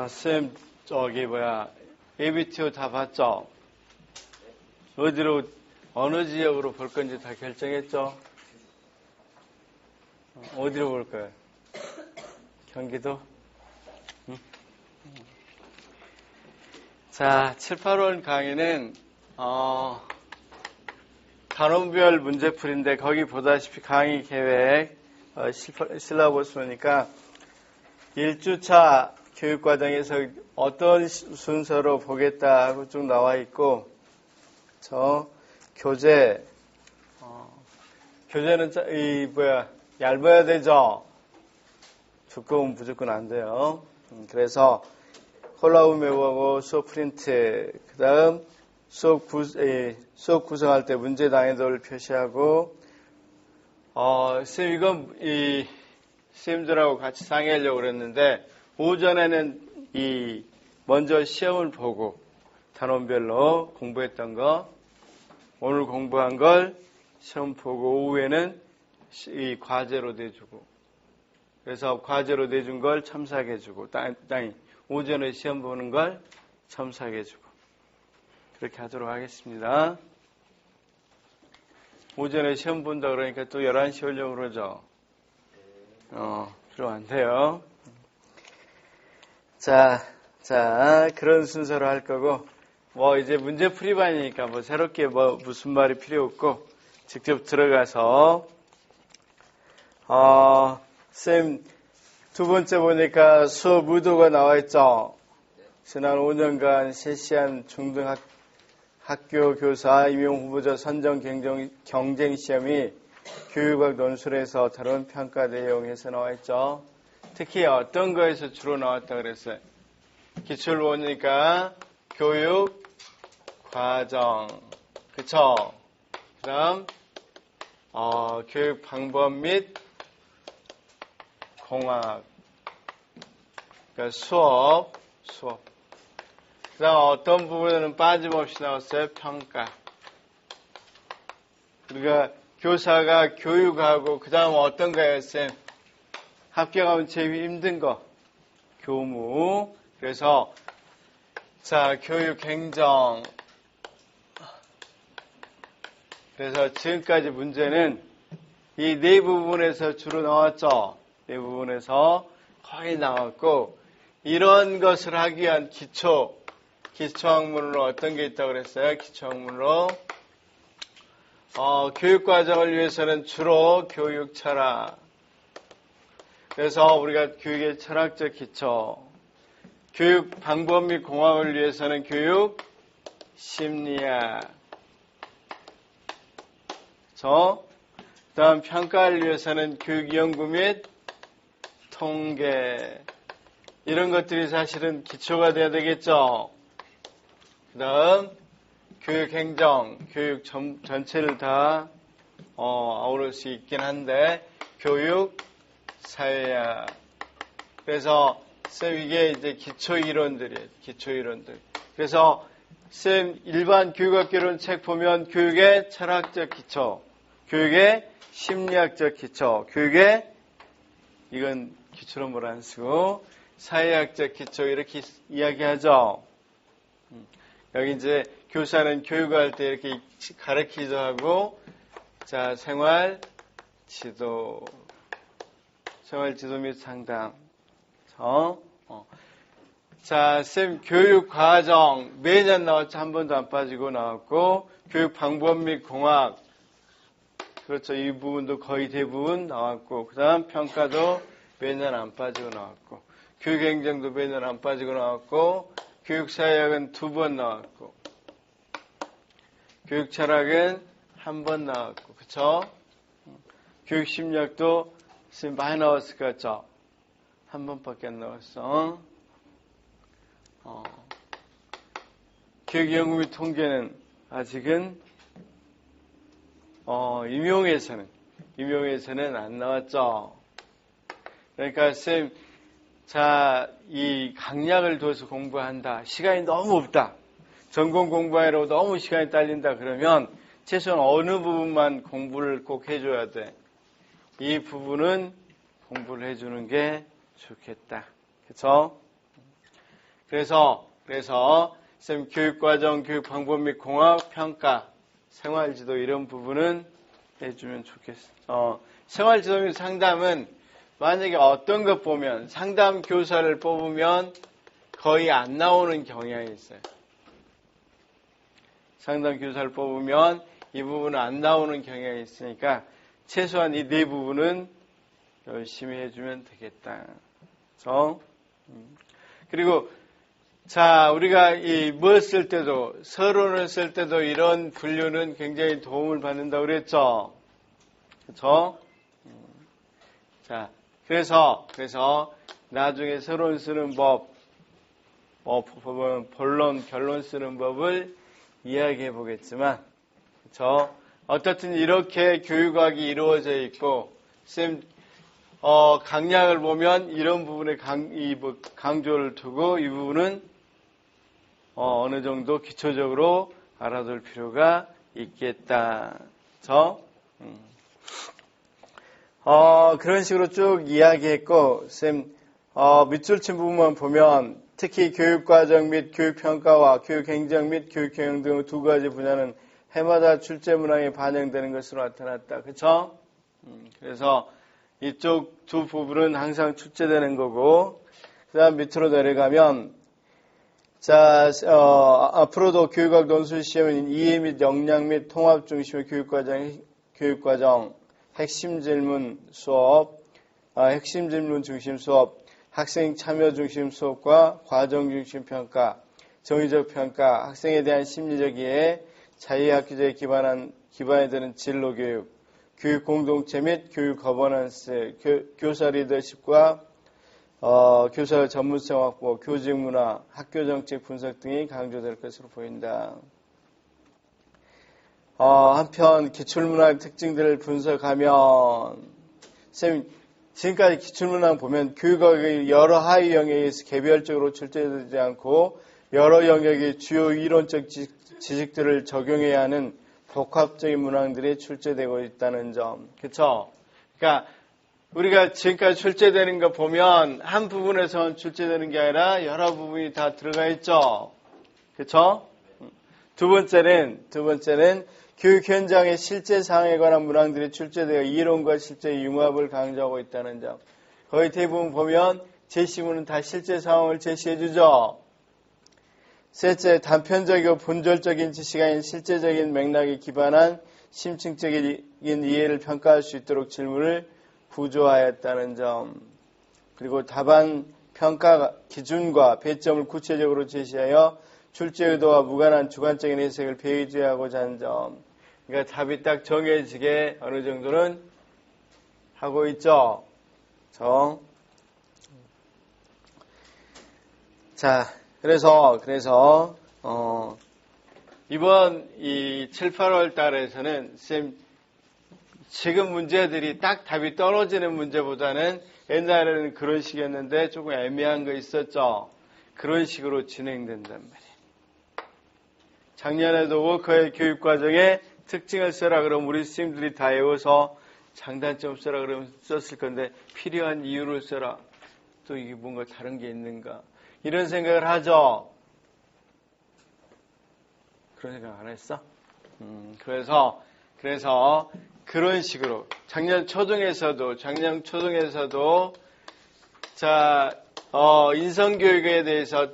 쌤, ABTO 다 봤죠? 어느 지역으로 볼 건지 다 결정했죠? 어디로 볼 거예요? 경기도? 응? 자, 7, 8월 강의는, 단원별 문제풀인데, 거기 보다시피 강의 계획, 실라버스 보니까, 1주차 교육과정에서 어떤 순서로 보겠다고 쭉 나와 있고, 교재는, 얇아야 되죠? 두꺼우면 무조건 안 돼요. 그래서, 콜라우 메모하고 수업 프린트, 그 다음, 수업 구성할 때 문제 난이도를 표시하고, 쌤, 이건, 쌤들하고 같이 상의하려고 그랬는데, 오전에는 먼저 시험을 보고, 단원별로 공부했던 거, 오늘 공부한 걸 시험 보고, 오후에는 이 과제로 내주고, 그래서 과제로 내준 걸 첨삭해주고, 오전에 시험 보는 걸 첨삭해주고, 그렇게 하도록 하겠습니다. 오전에 시험 본다 그러니까 또 11시 오려고 그러죠? 필요 안 돼요. 자, 그런 순서로 할 거고, 이제 문제 풀이반이니까 새롭게 무슨 말이 필요 없고, 직접 들어가서, 쌤, 두 번째 보니까 수업 의도가 나와 있죠? 지난 5년간 실시한 중등학교 교사 임용 후보자 선정 경쟁 시험이 교육학 논술에서 다룬 평가 내용에서 나와 있죠. 특히 어떤 거에서 주로 나왔다 그랬어요? 기출 보니까 교육 과정, 그쵸? 그다음 교육 방법 및 공학, 그러니까 수업. 그 다음 어떤 부분에는 빠짐없이 나왔어요? 평가. 우리가 교사가 교육하고 그 다음 어떤 거예요, 쌤? 합격하면 제일 힘든 거. 교무. 그래서 교육 행정. 그래서 지금까지 문제는 이 네 부분에서 주로 나왔죠. 네 부분에서 거의 나왔고, 이런 것을 하기 위한 기초학문으로 어떤 게 있다고 그랬어요? 기초학문으로 교육과정을 위해서는 주로 교육 철학. 그래서 우리가 교육의 철학적 기초, 교육 방법 및 공학을 위해서는 교육 심리학, 그다음 평가를 위해서는 교육 연구 및 통계, 이런 것들이 사실은 기초가 돼야 되겠죠. 그 다음 교육 행정, 교육 전체를 다 아우를 수 있긴 한데, 교육 사회학. 그래서 쌤, 이게 이제 기초 이론들이에요. 기초 이론들. 그래서 쌤, 일반 교육학개론 책 보면 교육의 철학적 기초, 교육의 심리학적 기초, 교육의 이건 기초로 뭘 안 쓰고 사회학적 기초 이렇게 이야기하죠. 여기 이제 교사는 교육할 때 이렇게 가르치기도 하고, 생활 지도 및 상담. 쌤, 교육 과정 매년 나왔죠. 한 번도 안 빠지고 나왔고, 교육 방법 및 공학. 그렇죠. 이 부분도 거의 대부분 나왔고, 그 다음 평가도 매년 안 빠지고 나왔고, 교육 행정도 매년 안 빠지고 나왔고, 교육 사회학은 2번 나왔고, 교육 철학은 1번 나왔고, 그쵸? 교육 심리학도 많이 나왔을 것 같죠? 1번밖에 안 나왔어. 교육 연구 및 통계는 아직은 임용에서는 안 나왔죠. 그러니까 쌤, 이 강약을 둬서 공부한다. 시간이 너무 없다. 전공 공부하려고 너무 시간이 딸린다. 그러면 최소한 어느 부분만 공부를 꼭 해줘야 돼. 이 부분은 공부를 해주는 게 좋겠다. 그쵸? 그래서 쌤 교육과정, 교육방법 및 공학, 평가, 생활지도 이런 부분은 해주면 좋겠어. 생활지도 및 상담은 만약에 어떤 것 보면 상담 교사를 뽑으면 거의 안 나오는 경향이 있어요. 상담 교사를 뽑으면 이 부분은 안 나오는 경향이 있으니까 최소한 이 네 부분은 열심히 해주면 되겠다. 그리고 자, 우리가 뭘 쓸 때도, 서론을 쓸 때도 이런 분류는 굉장히 도움을 받는다고 그랬죠? 그쵸? 자, 그래서, 나중에 서론 쓰는 법, 본론, 결론 쓰는 법을 이야기해 보겠지만, 그쵸? 어떻든 이렇게 교육학이 이루어져 있고, 강약을 보면 이런 부분에 강조를 두고 이 부분은 어느 정도 기초적으로 알아둘 필요가 있겠다. 그런 식으로 쭉 이야기했고, 밑줄 친 부분만 보면 특히 교육과정 및 교육평가와 교육행정 및 교육경영 등 두 가지 분야는 해마다 출제 문항에 반영되는 것으로 나타났다. 그쵸? 그래서 이쪽 두 부분은 항상 출제되는 거고, 그 다음 밑으로 내려가면 자, 앞으로도 교육학 논술 시험은 이해 및 역량 및 통합 중심의 교육과정, 핵심 질문 수업, 핵심 질문 중심 수업, 학생 참여 중심 수업과 과정 중심 평가, 정의적 평가, 학생에 대한 심리적 이해, 자유학기제에 기반에 드는 진로 교육, 교육 공동체 및 교육 거버넌스, 교사 리더십과 교사 전문성 확보, 교직 문화, 학교 정책 분석 등이 강조될 것으로 보인다. 한편 기출문항 특징들을 분석하면 지금까지 기출문항 보면 교육학의 여러 하위 영역에서 개별적으로 출제되지 않고 여러 영역의 주요 이론적 지식들을 적용해야 하는 복합적인 문항들이 출제되고 있다는 점. 그쵸? 그러니까 우리가 지금까지 출제되는 거 보면 한 부분에서만 출제되는 게 아니라 여러 부분이 다 들어가 있죠. 그쵸? 두 번째는 교육 현장의 실제 상황에 관한 문항들이 출제되어 이론과 실제 융합을 강조하고 있다는 점. 거의 대부분 보면 제시문은 다 실제 상황을 제시해 주죠. 셋째, 단편적이고 본질적인 지식이 아닌 실제적인 맥락에 기반한 심층적인 이해를 평가할 수 있도록 질문을 구조하였다는 점. 그리고 답안 평가 기준과 배점을 구체적으로 제시하여 출제 의도와 무관한 주관적인 해석을 배제하고자 하는 점. 그러니까 답이 딱 정해지게 어느 정도는 하고 있죠. 자, 그래서 이번 이 7, 8월 달에서는 지금 문제들이 딱 답이 떨어지는 문제보다는 옛날에는 그런 식이었는데 조금 애매한 거 있었죠. 그런 식으로 진행된단 말이에요. 작년에도 워커의 교육과정에 특징을 써라 그러면 우리 스님들이 다 외워서 장단점 써라 그러면 썼을 건데 필요한 이유를 써라. 또 이게 뭔가 다른 게 있는가. 이런 생각을 하죠. 그런 생각 안 했어? 그래서 그런 식으로 작년 초중에서도 자 인성교육에 대해서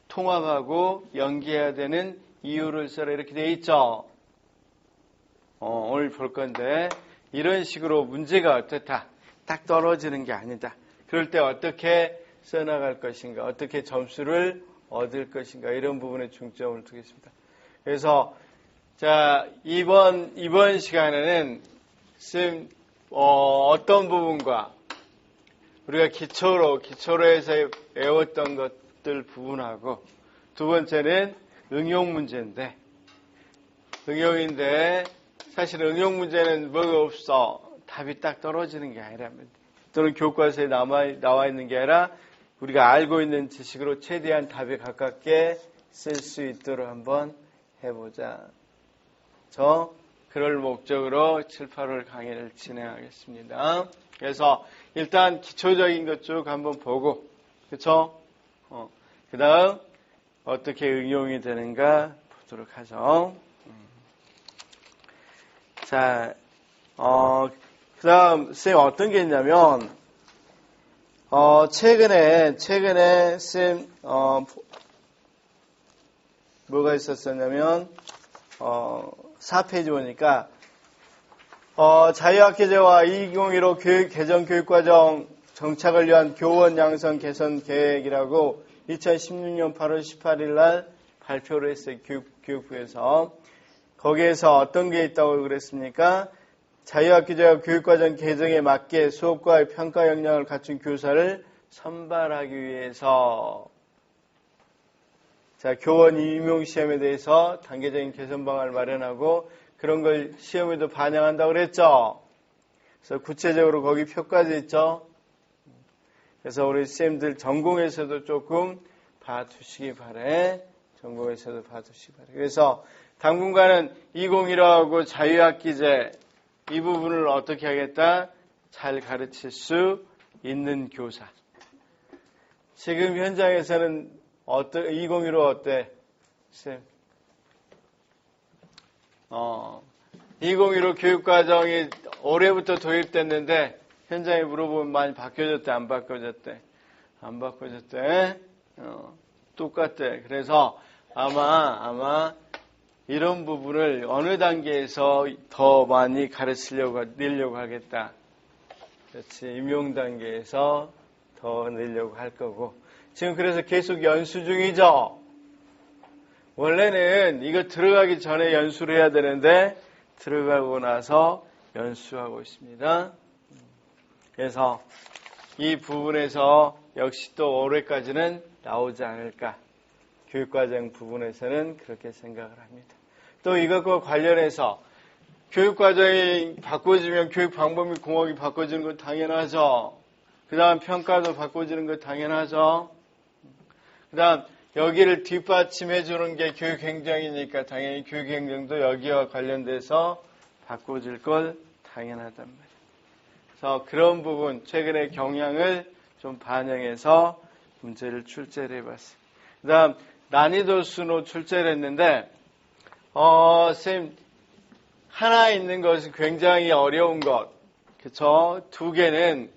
통합하고 연계해야 되는 이유를 써라 이렇게 돼 있죠. 오늘 볼 건데 이런 식으로 문제가 어떻다 딱 떨어지는 게 아니다. 그럴 때 어떻게 써나갈 것인가, 어떻게 점수를 얻을 것인가 이런 부분에 중점을 두겠습니다. 그래서 자 이번 시간에는 어떤 부분과 우리가 기초로 해서 외웠던 것들 부분하고 두 번째는 응용 문제인데 사실 응용 문제는 뭐가 없어 답이 딱 떨어지는 게 아니라 또는 교과서에 나와 있는 게 아니라 우리가 알고 있는 지식으로 최대한 답에 가깝게 쓸 수 있도록 한번 해보자. 그럴 목적으로 7, 8월 강의를 진행하겠습니다. 그래서 일단 기초적인 것 쭉 한번 보고, 그쵸? 그 다음 어떻게 응용이 되는가 보도록 하죠. 자, 그 다음 선생님 어떤 게 있냐면, 최근에 선생님, 뭐가 있었었냐면, 4페이지 보니까, 자유학기제와 2015 개정 교육과정 정착을 위한 교원 양성 개선 계획이라고 2016년 8월 18일 날 발표를 했어요. 교육부에서. 거기에서 어떤 게 있다고 그랬습니까? 자유학기제와 교육과정 개정에 맞게 수업과 평가 역량을 갖춘 교사를 선발하기 위해서 교원 임용시험에 대해서 단계적인 개선 방안을 마련하고 그런 걸 시험에도 반영한다고 그랬죠. 그래서 구체적으로 거기 표까지 있죠. 그래서 우리 쌤들 전공에서도 조금 봐두시기 바래. 전공에서도 봐두시기 바래. 그래서 당분간은 2015하고 자유학기제 이 부분을 어떻게 하겠다? 잘 가르칠 수 있는 교사. 지금 현장에서는 2015 어때? 쌤. 2015 교육과정이 올해부터 도입됐는데 현장에 물어보면 많이 바뀌어졌대, 안 바뀌어졌대? 안 바뀌어졌대? 똑같대. 그래서 아마 이런 부분을 어느 단계에서 더 많이 늘려고 하겠다. 그렇지. 임용 단계에서 더 늘려고 할 거고. 지금 그래서 계속 연수 중이죠? 원래는 이거 들어가기 전에 연수를 해야 되는데 들어가고 나서 연수하고 있습니다. 그래서 이 부분에서 역시 또 올해까지는 나오지 않을까. 교육과정 부분에서는 그렇게 생각을 합니다. 또 이것과 관련해서 교육과정이 바꿔지면 교육 방법 및 공학이 바꿔지는 건 당연하죠. 그 다음 평가도 바꿔지는 건 당연하죠. 그 다음 여기를 뒷받침해 주는 게 교육행정이니까 당연히 교육행정도 여기와 관련돼서 바꿔질 걸 당연하단 말이에요. 그래서 그런 부분 최근의 경향을 좀 반영해서 문제를 출제를 해봤어요. 그 다음 난이도 순으로 출제를 했는데 선생님 하나 있는 것이 굉장히 어려운 것, 그렇죠? 2개는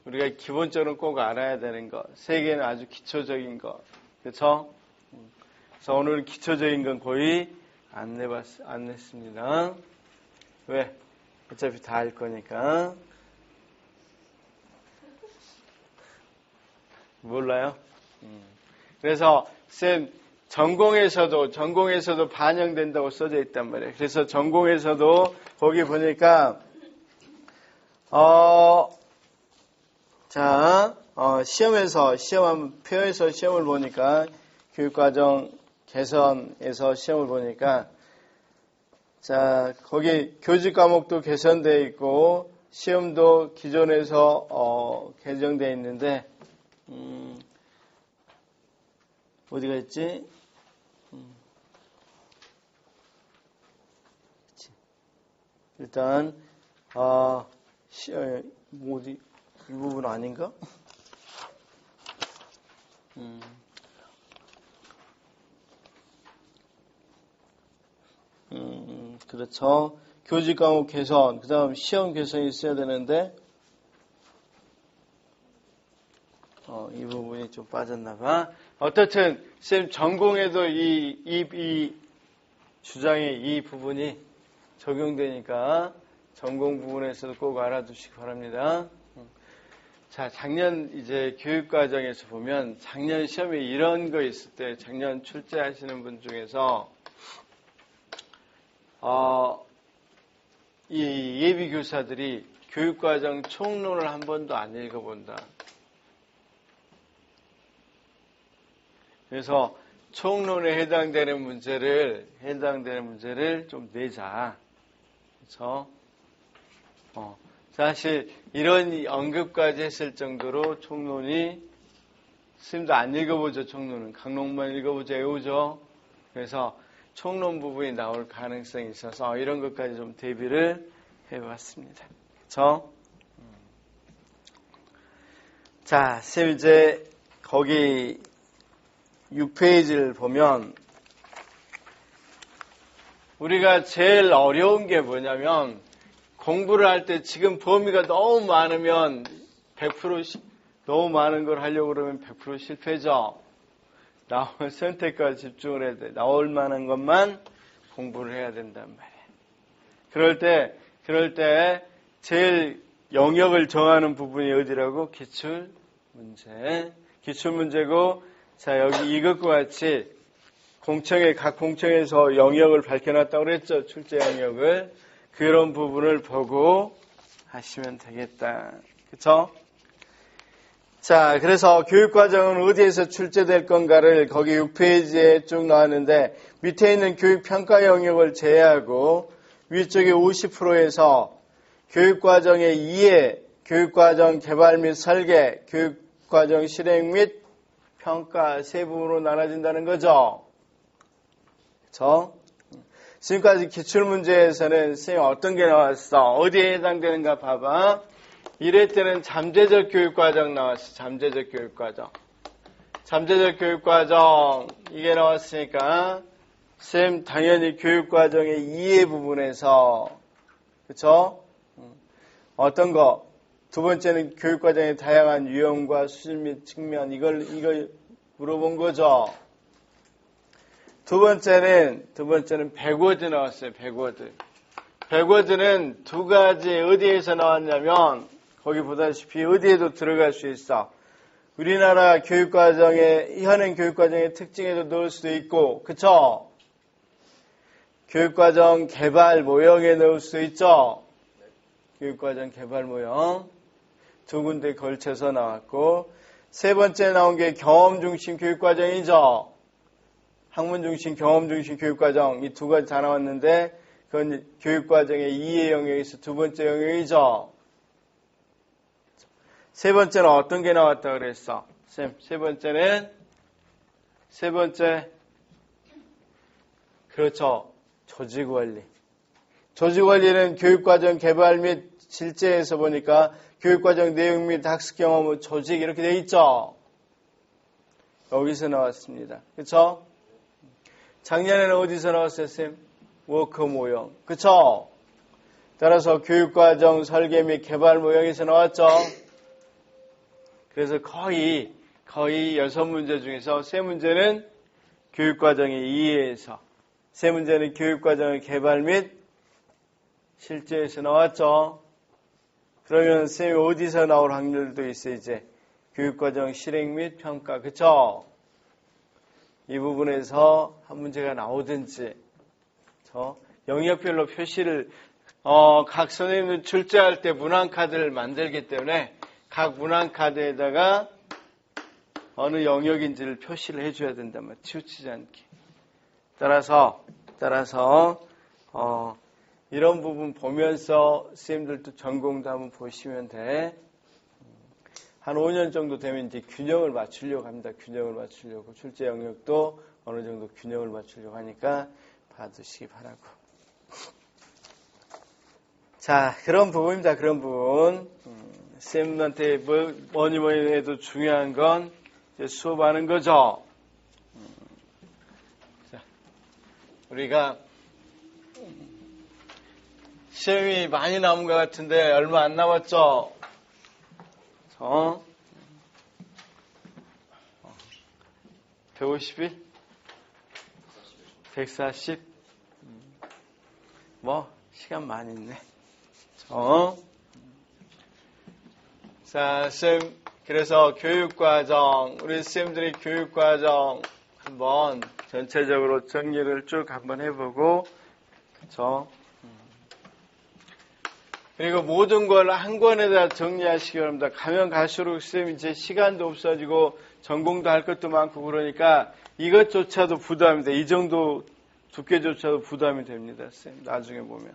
우리가 기본적으로 꼭 알아야 되는 것, 3개는 아주 기초적인 것, 그렇죠? 그래서 오늘은 기초적인 건 거의 안 냈습니다. 왜? 어차피 다 할 거니까. 몰라요? 그래서 쌤 전공에서도 반영된다고 써져 있단 말이에요. 그래서 전공에서도 거기 보니까 표에서 시험을 보니까 교육과정 개선에서 시험을 보니까 거기 교직 과목도 개선되어 있고 시험도 기존에서 개정되어 있는데 어디가 있지? 일단 이 부분 아닌가? 그렇죠. 교직 과목 개선, 그 다음 시험 개선이 있어야 되는데 이 부분이 좀 빠졌나봐. 어떻든 쌤 전공에도 이 주장의 이 부분이 적용되니까 전공 부분에서도 꼭 알아두시기 바랍니다. 자, 작년 이제 교육과정에서 보면 작년 시험에 이런 거 있을 때 작년 출제하시는 분 중에서 이 예비 교사들이 교육과정 총론을 한 번도 안 읽어본다. 그래서 총론에 해당되는 문제를 좀 내자. 그렇죠? 사실 이런 언급까지 했을 정도로 총론이 스님도 안 읽어보죠. 총론은 강론만 읽어보죠. 외우죠. 그래서 총론 부분이 나올 가능성이 있어서 이런 것까지 좀 대비를 해봤습니다. 그렇죠? 자, 쌤 이제 거기 6페이지를 보면 우리가 제일 어려운 게 뭐냐면 공부를 할 때 지금 범위가 너무 많으면 100% 너무 많은 걸 하려고 그러면 100% 실패죠. 나올 선택과 집중을 해야 돼. 나올 만한 것만 공부를 해야 된단 말이에요. 그럴 때 제일 영역을 정하는 부분이 어디라고? 기출문제. 기출문제고, 자, 여기 이것과 같이 각 공청에서 영역을 밝혀놨다고 그랬죠. 출제 영역을. 그런 부분을 보고 하시면 되겠다. 그쵸? 자, 그래서 교육과정은 어디에서 출제될 건가를 거기 6페이지에 쭉 나왔는데 밑에 있는 교육평가 영역을 제외하고 위쪽에 50%에서 교육과정의 이해, 교육과정 개발 및 설계, 교육과정 실행 및 평가 세 부분으로 나눠진다는 거죠. 그렇죠? 지금까지 기출문제에서는 선생님 어떤 게 나왔어? 어디에 해당되는가 봐봐. 1회 때는 잠재적 교육과정 나왔어. 잠재적 교육과정. 잠재적 교육과정 이게 나왔으니까 쌤 당연히 교육과정의 이해 부분에서 그쵸? 어떤 거? 두 번째는 교육과정의 다양한 유형과 수준 및 측면 이걸 물어본 거죠. 두 번째는 백워드 나왔어요. 백워드는 두 가지 어디에서 나왔냐면 거기 보다시피 어디에도 들어갈 수 있어. 우리나라 교육과정의 현행 교육과정의 특징에도 넣을 수도 있고, 그쵸? 교육과정 개발 모형에 넣을 수도 있죠. 교육과정 개발 모형 두 군데 걸쳐서 나왔고, 세 번째 나온 게 경험 중심 교육과정이죠. 학문 중심, 경험 중심 교육과정 이 두 가지 다 나왔는데 그건 교육과정의 이해 영역에서 두 번째 영역이죠. 세 번째는 어떤 게 나왔다 그랬어? 쌤, 세 번째 그렇죠. 조직원리. 조직원리는 교육과정 개발 및 실제에서 보니까 교육과정 내용 및 학습 경험, 조직 이렇게 돼 있죠. 여기서 나왔습니다. 그렇죠? 작년에는 어디서 나왔어요, 쌤? 워크 모형. 그쵸? 따라서 교육과정 설계 및 개발 모형에서 나왔죠? 그래서 거의 6문제 중에서 3문제는 교육과정의 이해에서, 3문제는 교육과정의 개발 및 실제에서 나왔죠? 그러면 쌤이 어디서 나올 확률도 있어요, 이제? 교육과정 실행 및 평가. 그쵸? 이 부분에서 한 문제가 나오든지, 영역별로 표시를, 각 선생님들 출제할 때 문항카드를 만들기 때문에 각 문항카드에다가 어느 영역인지를 표시를 해줘야 된단 말이에요. 치우치지 않게. 따라서, 이런 부분 보면서 선생님들도 전공도 한번 보시면 돼. 한 5년 정도 되면 이제 균형을 맞추려고 합니다. 균형을 맞추려고. 출제 영역도 어느 정도 균형을 맞추려고 하니까 봐두시기 바라고. 자, 그런 부분입니다. 그런 부분. 쌤한테 뭐니 해도 중요한 건 이제 수업하는 거죠. 자, 우리가 시험이 많이 남은 것 같은데 얼마 안 남았죠? 150일? 140? 시간 많이 있네. 자, 쌤, 그래서 교육과정, 우리 쌤들이 교육과정 한번 전체적으로 정리를 쭉 한번 해보고, 그쵸? 그리고 모든 걸 한 권에다 정리하시기 바랍니다. 가면 갈수록 쌤 이제 시간도 없어지고 전공도 할 것도 많고 그러니까 이것조차도 부담입니다. 이 정도 두께조차도 부담이 됩니다. 쌤 나중에 보면.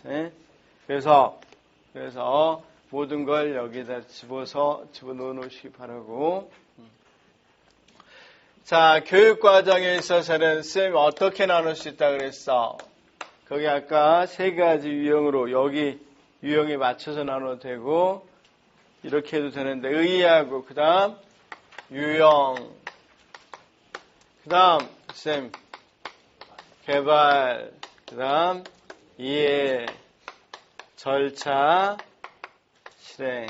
네? 그래서 모든 걸 여기다 집어넣어 놓으시기 바라고. 자, 교육 과정에 있어서는 쌤이 어떻게 나눌 수 있다 그랬어? 거기 아까 세 가지 유형으로 여기 유형에 맞춰서 나눠도 되고 이렇게 해도 되는데 의의하고 그 다음 유형 그 다음 쌤 개발 그 다음 이해 절차 실행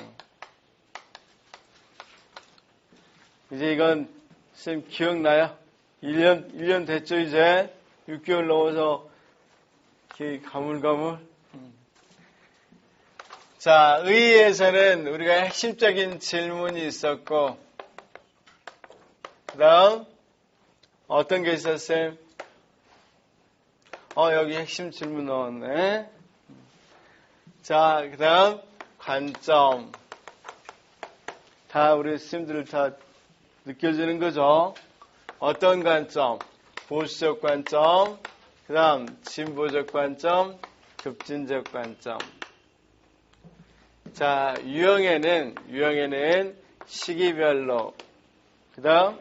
이제 이건 쌤 기억나요? 1년 됐죠 이제 6개월 넘어서 이렇게 가물가물 자, 의의에서는 우리가 핵심적인 질문이 있었고 그 다음 어떤 게 있었어요? 여기 핵심 질문 넣었네. 자, 그 다음 관점 다 우리 스님들 다 느껴지는 거죠. 어떤 관점? 보수적 관점 그 다음 진보적 관점 급진적 관점 자, 유형에는 시기별로 그 다음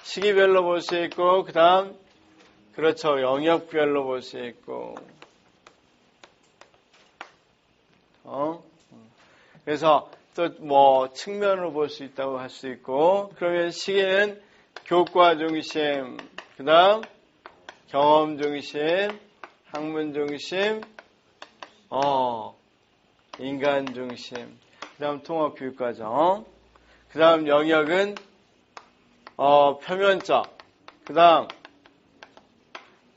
시기별로 볼 수 있고 그 다음 그렇죠 영역별로 볼 수 있고 그래서 또 뭐 측면으로 볼 수 있다고 할 수 있고 그러면 시기는 교과 중심 그 다음 경험 중심 학문 중심 인간 중심 그 다음 통합 교육과정 그 다음 영역은 표면적 그 다음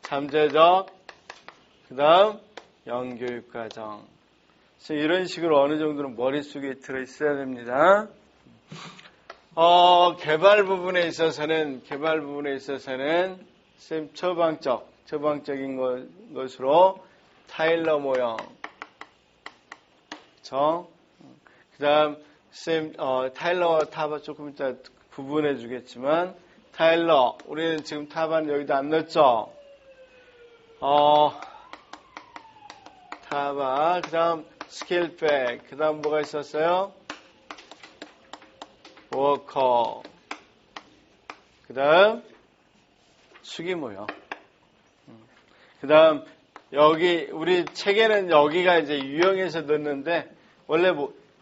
잠재적 그 다음 영교육과정 그래서 이런 식으로 어느 정도는 머릿속에 들어있어야 됩니다. 개발 부분에 있어서는 쌤 처방적인 것으로 타일러 모형 그쵸? 그 다음 쌤 타일러 타바 조금 이따 구분해 주겠지만 타일러 우리는 지금 타바는 여기다 안 넣었죠? 타바 그 다음 스킬백 그 다음 뭐가 있었어요? 워커 그 다음 수기모형 그 다음 여기 우리 책에는 여기가 이제 유형에서 넣는데 원래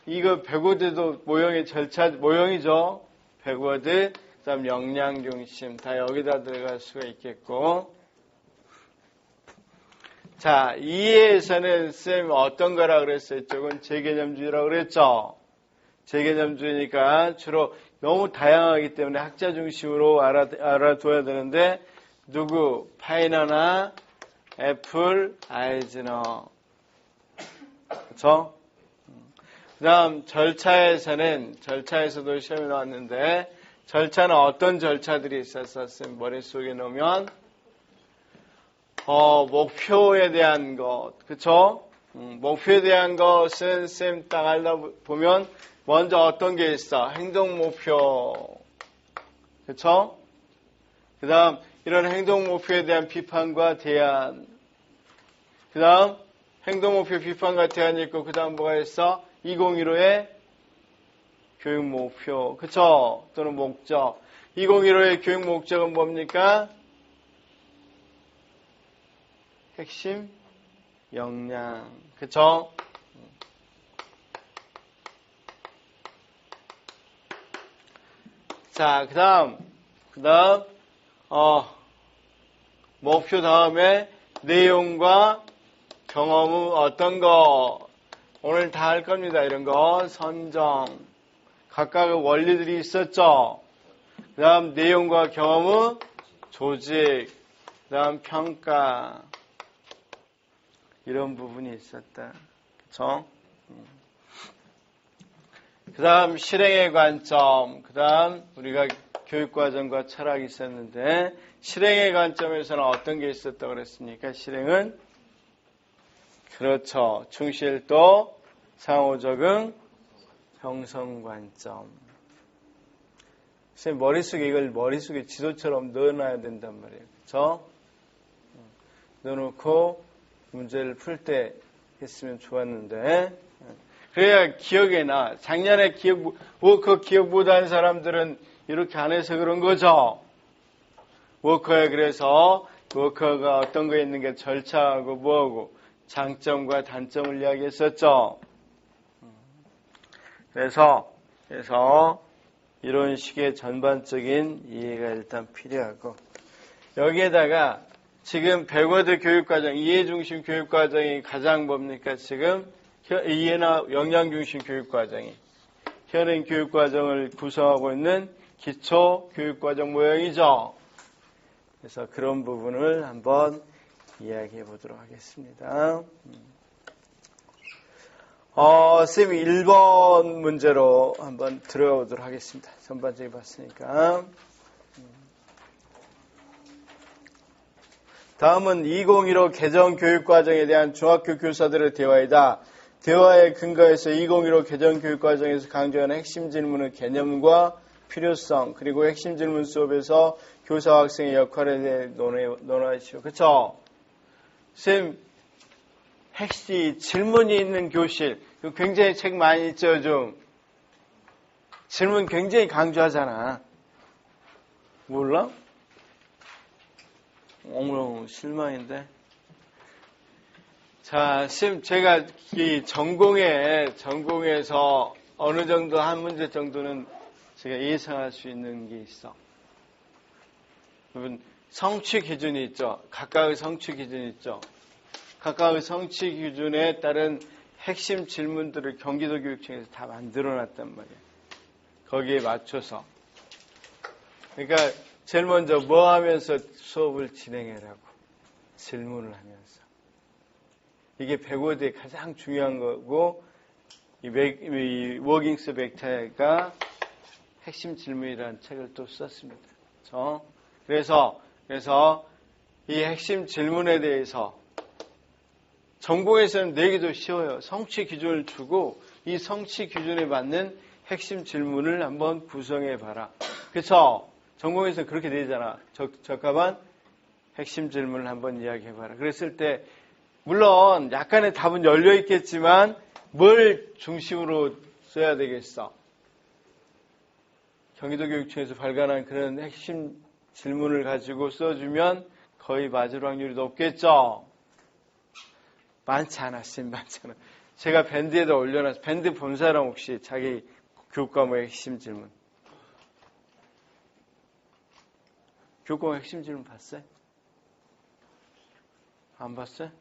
이거 백워드도 모형이죠. 백워드 그다음 역량 중심 다 여기다 들어갈 수가 있겠고 자 이해에서는 쌤 어떤 거라 그랬어요? 이쪽은 재개념주의라고 그랬죠. 재개념주의니까 주로 너무 다양하기 때문에 학자 중심으로 알아둬야 되는데 누구 파이너나 애플, 아이즈너 그렇죠? 그 다음 절차에서도 시험이 나왔는데 절차는 어떤 절차들이 있었어요? 머릿속에 놓으면 목표에 대한 것 그쵸? 목표에 대한 것은 쌤 딱 알아보면 먼저 어떤 게 있어? 행동 목표 그쵸? 그 다음 이런 행동 목표에 대한 비판과 대안 그 다음 행동 목표 비판과 대안이 있고 그 다음 뭐가 있어? 2015의 교육 목표 그쵸? 또는 목적 2015의 교육 목적은 뭡니까? 핵심 역량 그쵸? 자, 그 다음 목표 다음에 내용과 경험은 어떤 거 오늘 다 할 겁니다. 이런 거 선정 각각의 원리들이 있었죠. 그 다음 내용과 경험은 조직 그 다음 평가 이런 부분이 있었다. 그쵸? 그 다음 실행의 관점 그 다음 우리가 교육과정과 철학이 있었는데 실행의 관점에서는 어떤 게 있었다고 그랬습니까? 실행은 그렇죠. 충실도, 상호적응, 형성관점. 선생님 이걸 머릿속에 지도처럼 넣어놔야 된단 말이에요. 그렇죠? 넣어놓고 문제를 풀 때 했으면 좋았는데 그래야 기억에 나. 작년에 기억 못하는 사람들은 이렇게 안 해서 그런 거죠. 워커에 그래서 워커가 어떤 거에 있는 게 절차하고 뭐하고 장점과 단점을 이야기했었죠. 그래서 이런 식의 전반적인 이해가 일단 필요하고 여기에다가 지금 백워드 교육과정, 이해중심 교육과정이 가장 뭡니까? 지금 이해나 역량중심 교육과정이 현행 교육과정을 구성하고 있는 기초 교육과정 모형이죠. 그래서 그런 부분을 한번 이야기해 보도록 하겠습니다. 쌤이 1번 문제로 한번 들어가 보도록 하겠습니다. 전반적으로 봤으니까. 다음은 2015 개정 교육과정에 대한 중학교 교사들의 대화이다. 대화의 근거에서 2015 개정 교육과정에서 강조하는 핵심 질문의 개념과 필요성, 그리고 핵심 질문 수업에서 교사와 학생의 역할에 대해 논하시오. 그쵸? 쌤, 핵심 질문이 있는 교실. 굉장히 책 많이 있죠, 요즘. 질문 굉장히 강조하잖아. 몰라? 어머, 실망인데. 자, 쌤, 제가 이 전공에서 어느 정도 한 문제 정도는 제가 예상할 수 있는 게 있어. 여러분, 성취 기준이 있죠. 각각의 성취 기준이 있죠. 각각의 성취 기준에 따른 핵심 질문들을 경기도 교육청에서 다 만들어놨단 말이에요. 거기에 맞춰서. 그러니까 제일 먼저 뭐 하면서 수업을 진행해라고. 질문을 하면서. 이게 백워드의 가장 중요한 거고 이 워깅스 백타가 핵심 질문이라는 책을 또 썼습니다. 그래서 이 핵심 질문에 대해서 전공에서는 내기도 쉬워요. 성취 기준을 주고 이 성취 기준에 맞는 핵심 질문을 한번 구성해 봐라. 그렇죠? 전공에서는 그렇게 되잖아. 적합한 핵심 질문을 한번 이야기해 봐라. 그랬을 때 물론 약간의 답은 열려 있겠지만 뭘 중심으로 써야 되겠어? 경기도 교육청에서 발간한 그런 핵심 질문을 가지고 써주면 거의 맞을 확률이 높겠죠? 많지 않아. 제가 밴드에다 올려놨어. 밴드 본 사람 혹시 자기 교육과목의 핵심 질문. 교육과목 핵심 질문 봤어요? 안 봤어요?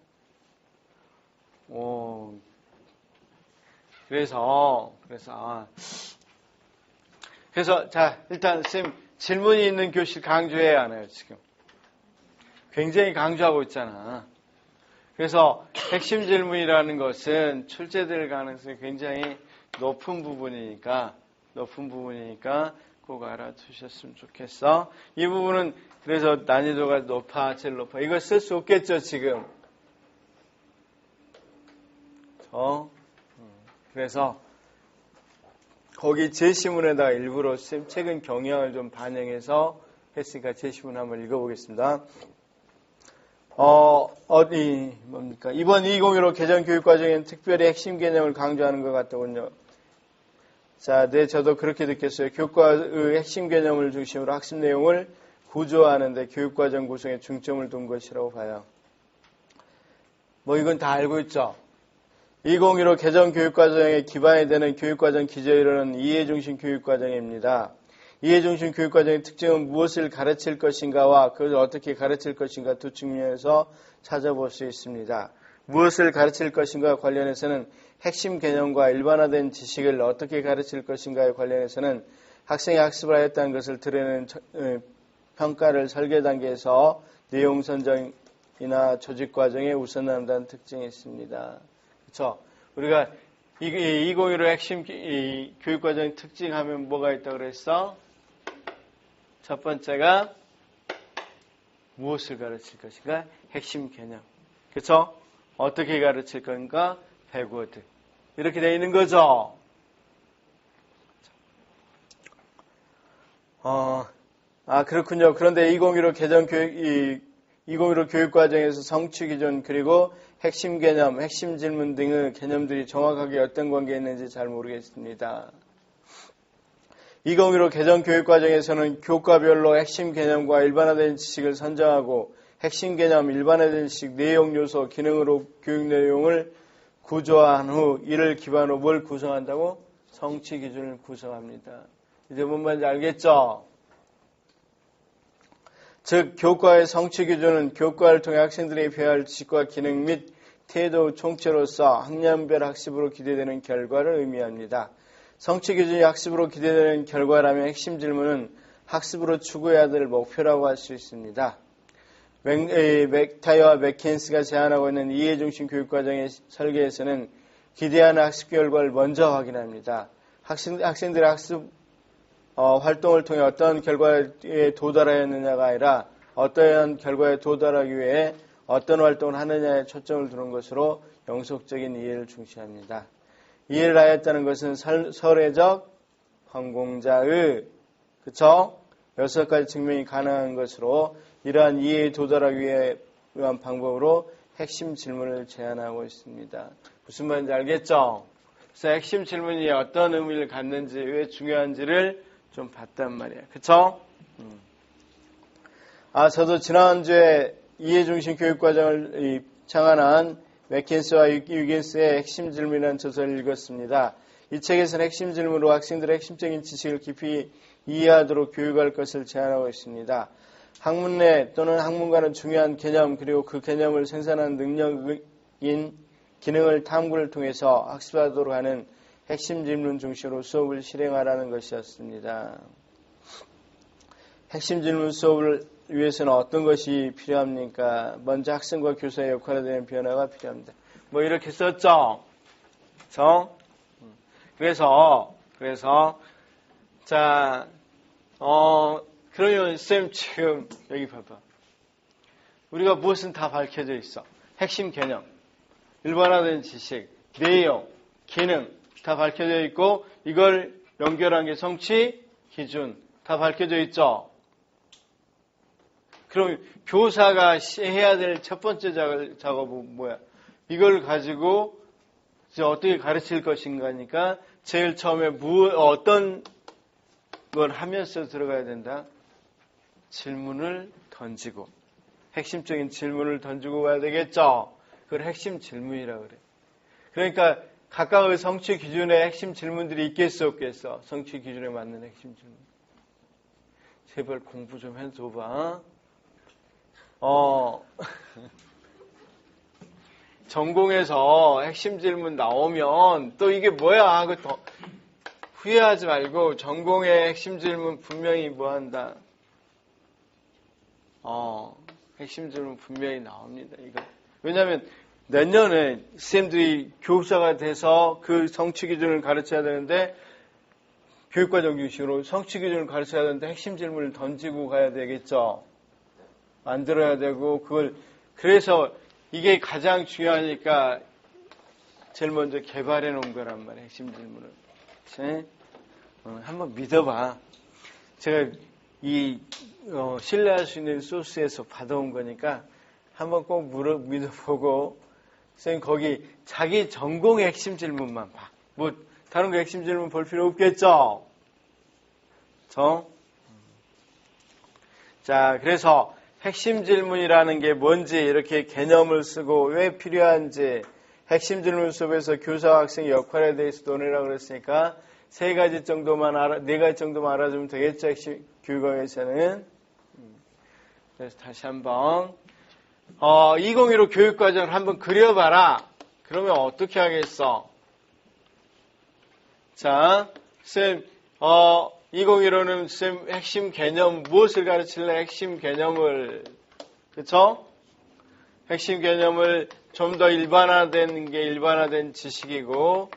그래서 자, 일단 쌤 질문이 있는 교실 강조해야 하나요, 지금? 굉장히 강조하고 있잖아. 그래서 핵심 질문이라는 것은 출제될 가능성이 굉장히 높은 부분이니까 꼭 알아두셨으면 좋겠어. 이 부분은 그래서 난이도가 제일 높아. 이거 쓸 수 없겠죠, 지금? 그래서 거기 제시문에다가 일부러 쌤 책은 경향을 좀 반영해서 했으니까 제시문 한번 읽어보겠습니다. 뭡니까? 이번 2015 개정 교육과정에는 특별히 핵심 개념을 강조하는 것 같더군요. 자, 네, 저도 그렇게 느꼈어요. 교과의 핵심 개념을 중심으로 학습 내용을 구조화하는데 교육과정 구성에 중점을 둔 것이라고 봐요. 이건 다 알고 있죠? 2015 개정 교육과정의 기반이 되는 교육과정 기저이론은 이해중심 교육과정입니다. 이해중심 교육과정의 특징은 무엇을 가르칠 것인가와 그것을 어떻게 가르칠 것인가 두 측면에서 찾아볼 수 있습니다. 무엇을 가르칠 것인가와 관련해서는 핵심 개념과 일반화된 지식을 어떻게 가르칠 것인가에 관련해서는 학생이 학습을 하였다는 것을 드러내는 평가를 설계 단계에서 내용 선정이나 조직 과정에 우선한다는 특징이 있습니다. 그렇죠? 우리가 2015 핵심 교육과정 특징하면 뭐가 있다고 그랬어? 첫 번째가 무엇을 가르칠 것인가? 핵심 개념. 그렇죠? 어떻게 가르칠 건가? 백워드. 이렇게 되어 있는 거죠. 그렇군요. 그런데 2015 개정 2015 교육과정에서 성취 기준 그리고 핵심 개념, 핵심 질문 등의 개념들이 정확하게 어떤 관계에 있는지 잘 모르겠습니다. 2015 개정 교육과정에서는 교과별로 핵심 개념과 일반화된 지식을 선정하고 핵심 개념, 일반화된 지식, 내용, 요소, 기능으로 교육 내용을 구조화한 후 이를 기반으로 뭘 구성한다고? 성취 기준을 구성합니다. 이제 뭔 말인지 알겠죠? 즉 교과의 성취 기준은 교과를 통해 학생들이 배워야 할 지식과 기능 및 태도 총체로서 학년별 학습으로 기대되는 결과를 의미합니다. 성취 기준이 학습으로 기대되는 결과라면 핵심 질문은 학습으로 추구해야 될 목표라고 할 수 있습니다. 맥타이와 맥켄스가 제안하고 있는 이해중심 교육과정의 설계에서는 기대하는 학습 결과를 먼저 확인합니다. 학생들의 학습 활동을 통해 어떤 결과에 도달하였느냐가 아니라 어떠한 결과에 도달하기 위해 어떤 활동을 하느냐에 초점을 두는 것으로 영속적인 이해를 중시합니다. 이해를 하였다는 것은 설회적, 황공자의, 그쵸? 6가지 증명이 가능한 것으로 이러한 이해에 도달하기 위한 방법으로 핵심 질문을 제안하고 있습니다. 무슨 말인지 알겠죠? 그래서 핵심 질문이 어떤 의미를 갖는지, 왜 중요한지를 좀 봤단 말이에요. 그쵸? 저도 지난주에 이해중심 교육과정을 창안한 맥켄스와 유긴스의 핵심 질문이라는 저서를 읽었습니다. 이 책에서는 핵심 질문으로 학생들의 핵심적인 지식을 깊이 이해하도록 교육할 것을 제안하고 있습니다. 학문내 또는 학문과는 중요한 개념 그리고 그 개념을 생산하는 능력인 기능을 탐구를 통해서 학습하도록 하는 핵심 질문 중심으로 수업을 실행하라는 것이었습니다. 핵심 질문 수업을 위해서는 어떤 것이 필요합니까? 먼저 학생과 교사의 역할에 대한 변화가 필요합니다. 뭐 이렇게 썼죠? 그래서 자, 그러면 쌤 지금 여기 봐봐. 우리가 무엇은 다 밝혀져 있어. 핵심 개념, 일반화된 지식, 내용, 기능 다 밝혀져 있고 이걸 연결한 게 성취 기준 다 밝혀져 있죠. 그럼 교사가 해야 될 첫 번째 작업은 뭐야? 이걸 가지고 이제 어떻게 가르칠 것인가니까 제일 처음에 어떤 걸 하면서 들어가야 된다? 질문을 던지고 핵심적인 질문을 던지고 가야 되겠죠? 그걸 핵심 질문이라고 그래. 그러니까 각각의 성취 기준에 핵심 질문들이 있겠어 없겠어? 성취 기준에 맞는 핵심 질문. 제발 공부 좀 해줘봐. 전공에서 핵심 질문 나오면 또 이게 뭐야 하고 더 후회하지 말고 전공의 핵심 질문 분명히 뭐 한다. 핵심 질문 분명히 나옵니다. 이거. 왜냐하면 내년에 쌤들이 교육사가 돼서 그 성취 기준을 가르쳐야 되는데 교육과정 규칙으로 성취 기준을 가르쳐야 되는데 핵심 질문을 던지고 가야 되겠죠. 만들어야 되고 그걸 그래서 이게 가장 중요하니까 제일 먼저 개발해 놓은 거란 말이에요. 핵심 질문을. 그치? 한번 믿어봐. 제가 신뢰할 수 있는 소스에서 받아온 거니까 한번 꼭 믿어보고 선생님 거기 자기 전공의 핵심 질문만 봐. 뭐 다른 거 핵심 질문 볼 필요 없겠죠? 자, 그래서 핵심 질문이라는 게 뭔지 이렇게 개념을 쓰고 왜 필요한지 핵심 질문 수업에서 교사와 학생의 역할에 대해서 논의라고 그랬으니까 4가지 정도만 4가지 정도만 알아주면 되겠죠. 핵심 교육학에서는. 그래서 다시 한번 2015 교육과정을 한번 그려봐라. 그러면 어떻게 하겠어? 자, 쌤 2015는 쌤 핵심 개념 무엇을 가르칠래? 핵심 개념을 그쵸? 핵심 개념을 좀 더 일반화된 게 일반화된 지식이고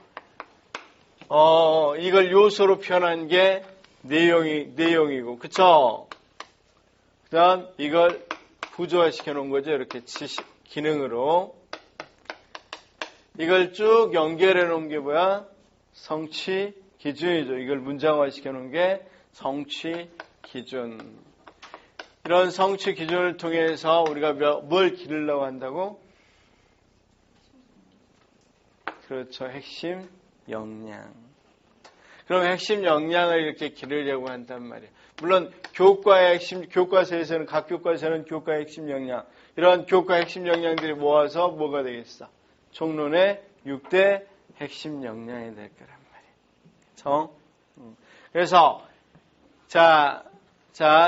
이걸 요소로 표현한 게 내용이고 그쵸? 그 다음 이걸 구조화시켜 놓은 거죠. 이렇게 지식 기능으로 이걸 쭉 연결해 놓은 게 뭐야? 성취 기준이죠. 이걸 문장화 시켜놓은 게 성취 기준. 이런 성취 기준을 통해서 우리가 뭘 기르려고 한다고? 그렇죠. 핵심 역량. 그럼 핵심 역량을 이렇게 기르려고 한단 말이에요. 물론 교과의 핵심, 교과서에서는 각 교과서는 교과의 핵심 역량, 이런 교과 핵심 역량들이 모아서 뭐가 되겠어? 총론의 6대 핵심 역량이 될 거란 말이에요. 그렇죠? 그래서 자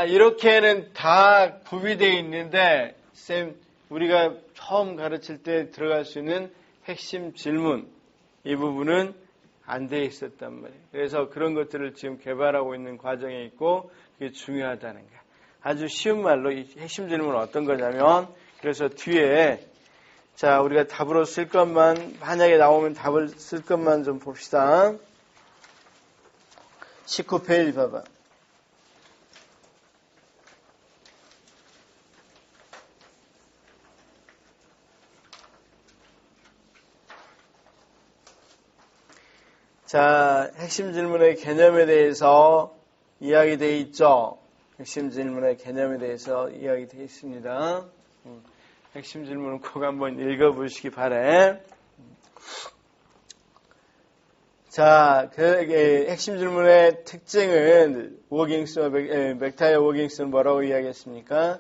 이렇게는 다 구비되어 있는데 쌤 우리가 처음 가르칠 때 들어갈 수 있는 핵심 질문 이 부분은 안 돼 있었단 말이에요. 그래서 그런 것들을 지금 개발하고 있는 과정에 있고 그게 중요하다는 거야. 아주 쉬운 말로 이 핵심 질문은 어떤 거냐면 그래서 뒤에 자 우리가 답으로 쓸 것만 만약에 나오면 답을 쓸 것만 좀 봅시다. 19페이지 봐봐. 자, 핵심 질문의 개념에 대해서 이야기되어 있죠. 핵심 질문의 개념에 대해서 이야기되어 있습니다. 핵심 질문은 꼭 한번 읽어보시기 바래. 자, 핵심 질문의 특징은 맥타이어 워깅스는 뭐라고 이야기했습니까?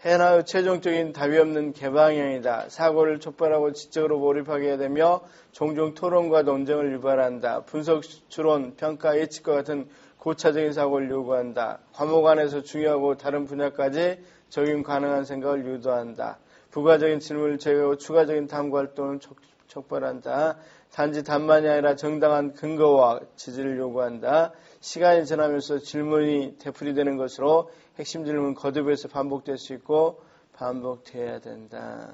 해나의 최종적인 답이 없는 개방형이다. 사고를 촉발하고 지적으로 몰입하게 되며 종종 토론과 논쟁을 유발한다. 분석, 추론, 평가, 예측과 같은 고차적인 사고를 요구한다. 과목 안에서 중요하고 다른 분야까지 적용 가능한 생각을 유도한다. 부가적인 질문을 제외하고 추가적인 탐구 활동을 촉발한다. 단지 답만이 아니라 정당한 근거와 지지를 요구한다. 시간이 지나면서 질문이 되풀이되는 것으로 핵심 질문은 거듭해서 반복될 수 있고 반복되어야 된다.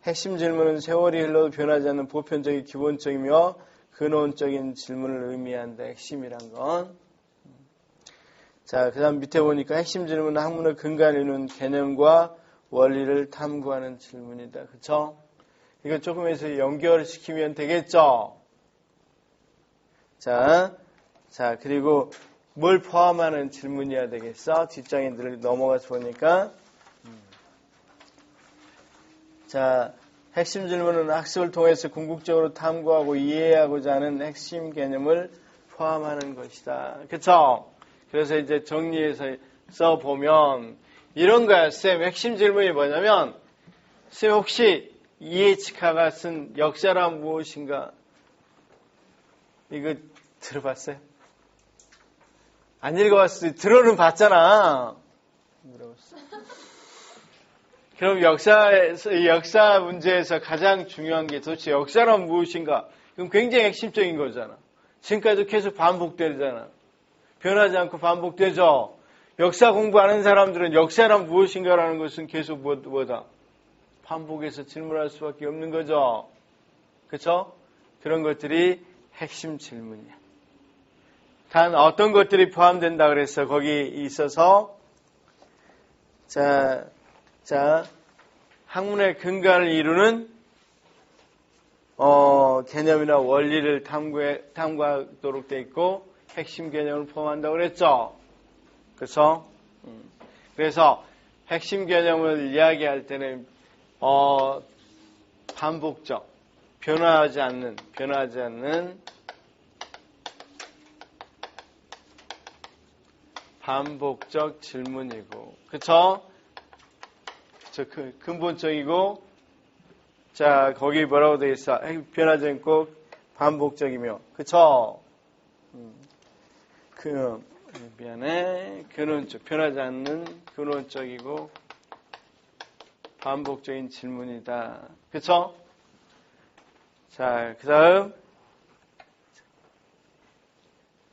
핵심 질문은 세월이 흘러도 변하지 않는 보편적인 기본적이며 근원적인 질문을 의미한다. 핵심이란 건. 자, 그 다음 밑에 보니까 핵심 질문은 학문의 근간을 이루는 개념과 원리를 탐구하는 질문이다. 그쵸? 이거 조금 해서 연결시키면 되겠죠? 자, 그리고 뭘 포함하는 질문이어야 되겠어? 뒷장에 넘어가서 보니까. 자, 핵심 질문은 학습을 통해서 궁극적으로 탐구하고 이해하고자 하는 핵심 개념을 포함하는 것이다. 그쵸? 그래서 이제 정리해서 써보면 이런 거야, 쌤. 핵심 질문이 뭐냐면, 쌤 혹시 이에치카가 쓴 역사란 무엇인가? 이거 들어봤어요? 안 읽어봤어요. 들어는 봤잖아. 물어봤어. 그럼 역사 문제에서 가장 중요한 게 도대체 역사란 무엇인가? 그럼 굉장히 핵심적인 거잖아. 지금까지도 계속 반복되잖아. 변하지 않고 반복되죠. 역사 공부하는 사람들은 역사란 무엇인가라는 것은 계속 뭐다? 반복해서 질문할 수밖에 없는 거죠. 그렇죠? 그런 것들이 핵심 질문이야. 단 어떤 것들이 포함된다 그랬어. 거기 있어서 자, 학문의 근간을 이루는 개념이나 원리를 탐구하도록 돼 있고 핵심 개념을 포함한다고 그랬죠. 그래서 핵심 개념을 이야기할 때는 반복적, 변화하지 않는 반복적 질문이고, 그쵸? 근본적이고, 자, 거기 뭐라고 되어 있어? 변하지 않고 반복적이며, 그쵸? 근원적, 변하지 않는 근원적이고, 반복적인 질문이다. 그쵸? 자, 그 다음.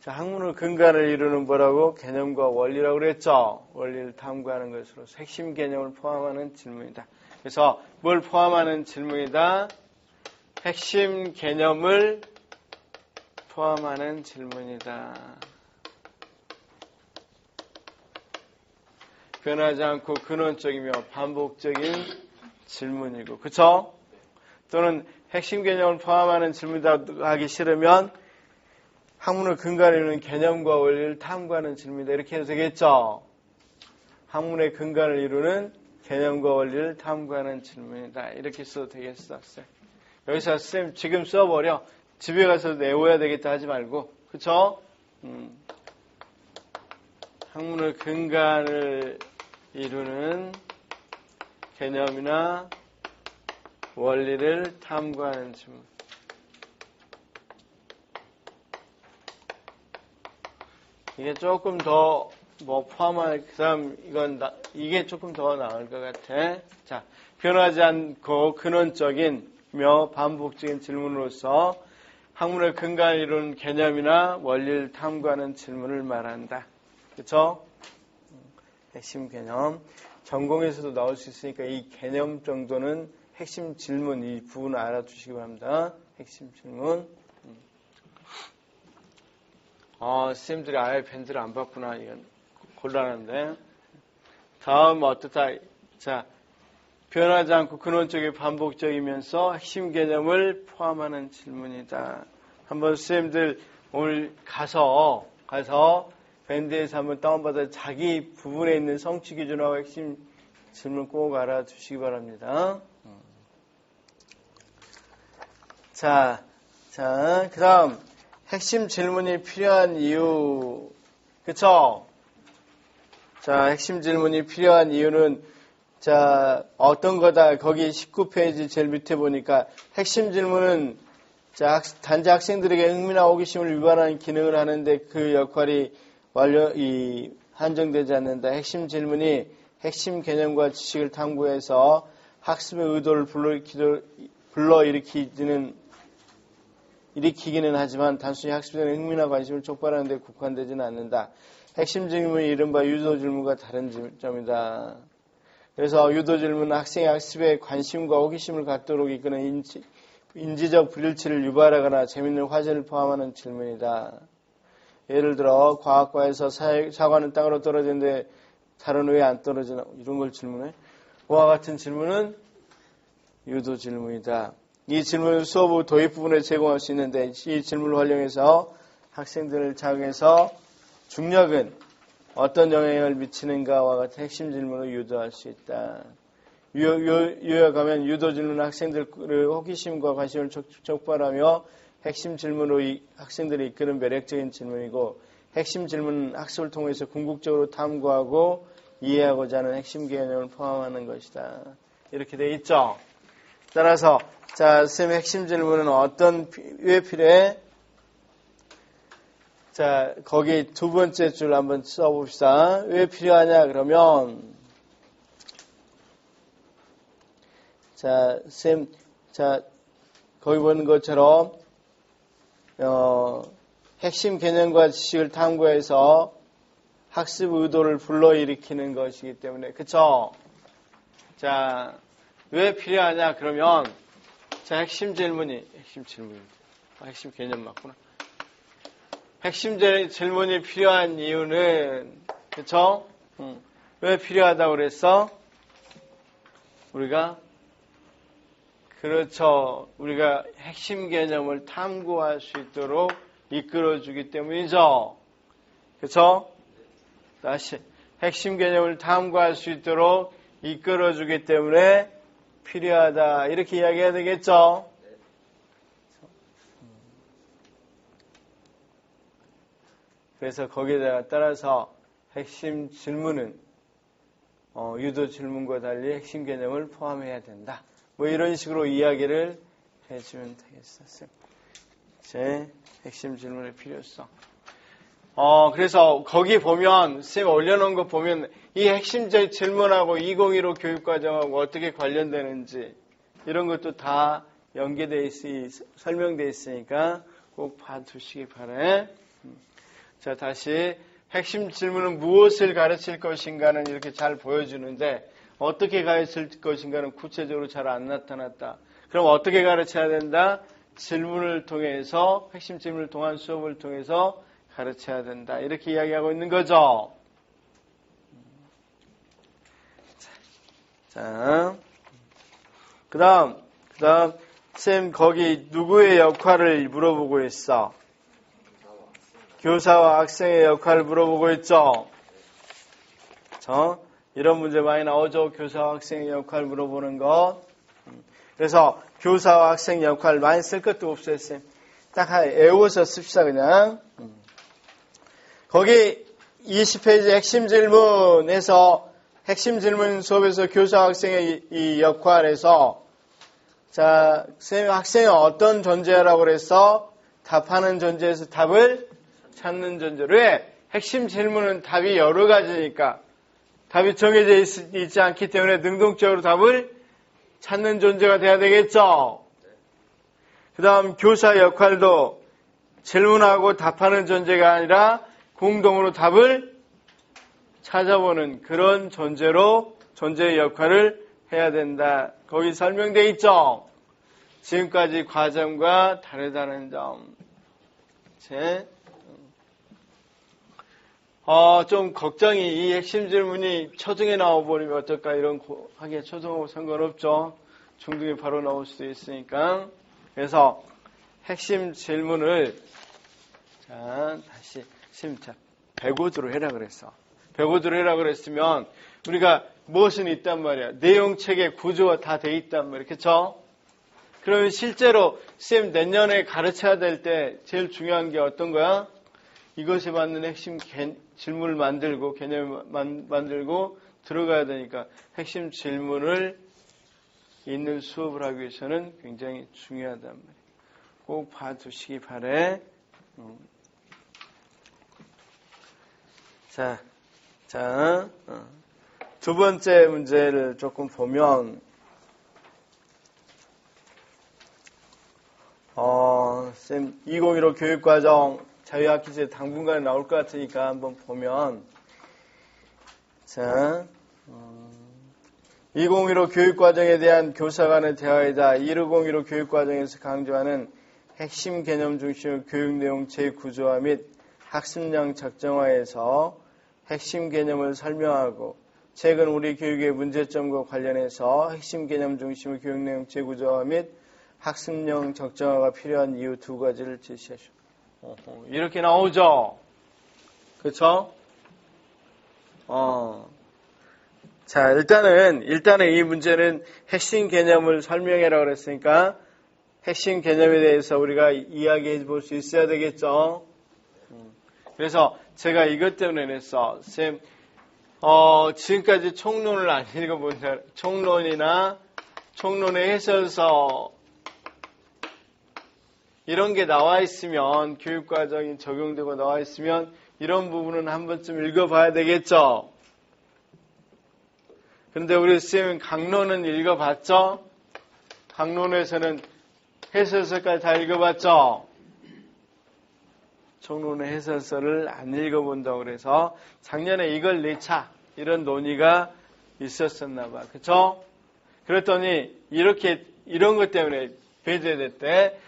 자, 학문의 근간을 이루는 뭐라고? 개념과 원리라고 그랬죠? 원리를 탐구하는 것으로 핵심 개념을 포함하는 질문이다. 그래서 뭘 포함하는 질문이다? 핵심 개념을 포함하는 질문이다. 변하지 않고 근원적이며 반복적인 질문이고, 그쵸? 또는 핵심 개념을 포함하는 질문이다 하기 싫으면 학문의 근간을 이루는 개념과 원리를 탐구하는 질문이다. 이렇게 해도 되겠죠? 학문의 근간을 이루는 개념과 원리를 탐구하는 질문이다. 이렇게 써도 되겠어, 쌤. 여기서 쌤 지금 써버려. 집에 가서 외워야 되겠다 하지 말고 그쵸? 학문의 근간을 이루는 개념이나 원리를 탐구하는 질문. 이게 조금 더 포함할, 그 다음 이게 조금 더 나을 것 같아. 자, 변하지 않고 근원적이며 반복적인 질문으로서 학문의 근간을 이루는 개념이나 원리를 탐구하는 질문을 말한다. 그쵸? 핵심 개념. 전공에서도 나올 수 있으니까 이 개념 정도는 핵심 질문, 이 부분을 알아두시기 바랍니다. 핵심 질문. 선생님들이 아예 밴드를 안 봤구나. 이건 곤란한데. 다음 어떻다. 자, 변하지 않고 근원적이고 반복적이면서 핵심 개념을 포함하는 질문이다. 한번 선생님들 오늘 가서 밴드에서 한번 다운받아 자기 부분에 있는 성취 기준하고 핵심 질문 꼭 알아두시기 바랍니다. 자, 그 다음 핵심 질문이 필요한 이유. 그쵸? 자, 핵심 질문이 필요한 이유는 자, 어떤 거다. 거기 19페이지 제일 밑에 보니까 핵심 질문은 자, 단지 학생들에게 흥미나 호기심을 유발하는 기능을 하는데 그 역할이 한정되지 않는다. 핵심 질문이 핵심 개념과 지식을 탐구해서 학습의 의도를 일으키기는 하지만 단순히 학습에 대한 흥미나 관심을 촉발하는 데 국한되지는 않는다. 핵심 질문이 이른바 유도 질문과 다른 점이다. 그래서 유도 질문은 학생의 학습에 관심과 호기심을 갖도록 이끄는 인지적 불일치를 유발하거나 재밌는 화제를 포함하는 질문이다. 예를 들어 과학과에서 사과는 땅으로 떨어지는데 달은 왜 안 떨어지나 이런 걸 질문해. 그와 같은 질문은 유도 질문이다. 이 질문은 수업 후 도입 부분에 제공할 수 있는데 이 질문을 활용해서 학생들을 자극해서 중력은 어떤 영향을 미치는가와 같은 핵심 질문을 유도할 수 있다. 요약하면 유도 질문은 학생들의 호기심과 관심을 촉발하며 핵심 질문으로 학생들이 이끄는 매력적인 질문이고 핵심 질문은 학습을 통해서 궁극적으로 탐구하고 이해하고자 하는 핵심 개념을 포함하는 것이다. 이렇게 돼 있죠. 따라서 자, 선생님 핵심 질문은 왜 필요해? 자, 거기 두 번째 줄 한번 써봅시다. 왜 필요하냐 그러면 자, 선생님 거기 보는 것처럼 핵심 개념과 지식을 탐구해서 학습 의도를 불러일으키는 것이기 때문에 그쵸? 자, 왜 필요하냐 그러면 자, 핵심 개념 맞구나. 핵심 질문이 필요한 이유는 그쵸? 왜 필요하다고 그랬어? 우리가 핵심 개념을 탐구할 수 있도록 이끌어주기 때문이죠. 그쵸? 다시 핵심 개념을 탐구할 수 있도록 이끌어주기 때문에 필요하다. 이렇게 이야기해야 되겠죠? 그래서 거기에 따라서 핵심 질문은 유도 질문과 달리 핵심 개념을 포함해야 된다. 뭐 이런 식으로 이야기를 해주면 되겠었어요. 제 핵심 질문의 필요성. 그래서 거기 보면 선생님 올려놓은 거 보면 이 핵심 질문하고 2015 교육과정하고 어떻게 관련되는지 이런 것도 다 설명되어 있으니까 꼭 봐두시기 바래. 자, 다시 핵심 질문은 무엇을 가르칠 것인가는 이렇게 잘 보여주는데 어떻게 가르칠 것인가는 구체적으로 잘 안 나타났다. 그럼 어떻게 가르쳐야 된다? 질문을 통해서 핵심 질문을 통한 수업을 통해서 가르쳐야 된다. 이렇게 이야기하고 있는 거죠. 자, 그 다음 쌤 거기 누구의 역할을 물어보고 있어? 교사와 학생의 역할을 물어보고 있죠. 이런 문제 많이 나오죠. 교사와 학생의 역할을 물어보는 것. 그래서 교사와 학생 역할 많이 쓸 것도 없어요, 쌤. 딱 외워서 씁시다, 그냥. 거기 20페이지 핵심 질문에서, 핵심 질문 수업에서 교사 학생의 이 역할에서, 자, 선생님, 학생은 어떤 존재라고 그래서 답하는 존재에서 답을 찾는 존재로 해. 핵심 질문은 답이 여러 가지니까 답이 정해져 있지 않기 때문에 능동적으로 답을 찾는 존재가 돼야 되겠죠. 그 다음 교사 역할도 질문하고 답하는 존재가 아니라 공동으로 답을 찾아보는 그런 존재의 역할을 해야 된다. 거기 설명되어 있죠. 지금까지 과정과 다르다는 점. 좀 걱정이 이 핵심 질문이 초중에 나와버리면 어떨까 이런 하기에 초중하고 상관없죠. 중등에 바로 나올 수도 있으니까. 그래서 핵심 질문을 다시 백오드로 해라 그랬어. 백오드로 해라 그랬으면 우리가 무엇은 있단 말이야. 내용책의 구조가 다 돼 있단 말이야. 그렇죠? 그러면 실제로 쌤 내년에 가르쳐야 될 때 제일 중요한 게 어떤 거야? 이것에 맞는 핵심 질문을 만들고 개념을 만들고 들어가야 되니까 핵심 질문을 있는 수업을 하기 위해서는 굉장히 중요하단 말이에요. 꼭 봐두시기 바래. 두 번째 문제를 조금 보면 쌤 2015 교육과정 자유학기제 당분간에 나올 것 같으니까 한번 보면 2015 교육과정에 대한 교사 간의 대화이다. 1515 교육과정에서 강조하는 핵심 개념 중심의 교육내용 재구조화 및 학습량 적정화에서 핵심 개념을 설명하고 최근 우리 교육의 문제점과 관련해서 핵심 개념 중심의 교육내용 재구조화 및 학습량 적정화가 필요한 이유 두 가지를 제시하시오. 이렇게 나오죠? 그렇죠? 자, 일단은 이 문제는 핵심 개념을 설명해라 그랬으니까 핵심 개념에 대해서 우리가 이야기해 볼 수 있어야 되겠죠? 그래서 제가 이것 때문에 냈어. 쌤, 지금까지 총론을 안 읽어본 사람, 총론의 해설서, 이런 게 나와 있으면, 교육과정이 적용되고 나와 있으면, 이런 부분은 한 번쯤 읽어봐야 되겠죠? 근데 우리 쌤은 강론은 읽어봤죠? 강론에서는 해설서까지 다 읽어봤죠? 총론의 해설서를 안 읽어본다고 그래서 작년에 이걸 내차 이런 논의가 있었었나 봐. 그쵸? 그랬더니 이런 것 때문에 배제됐대.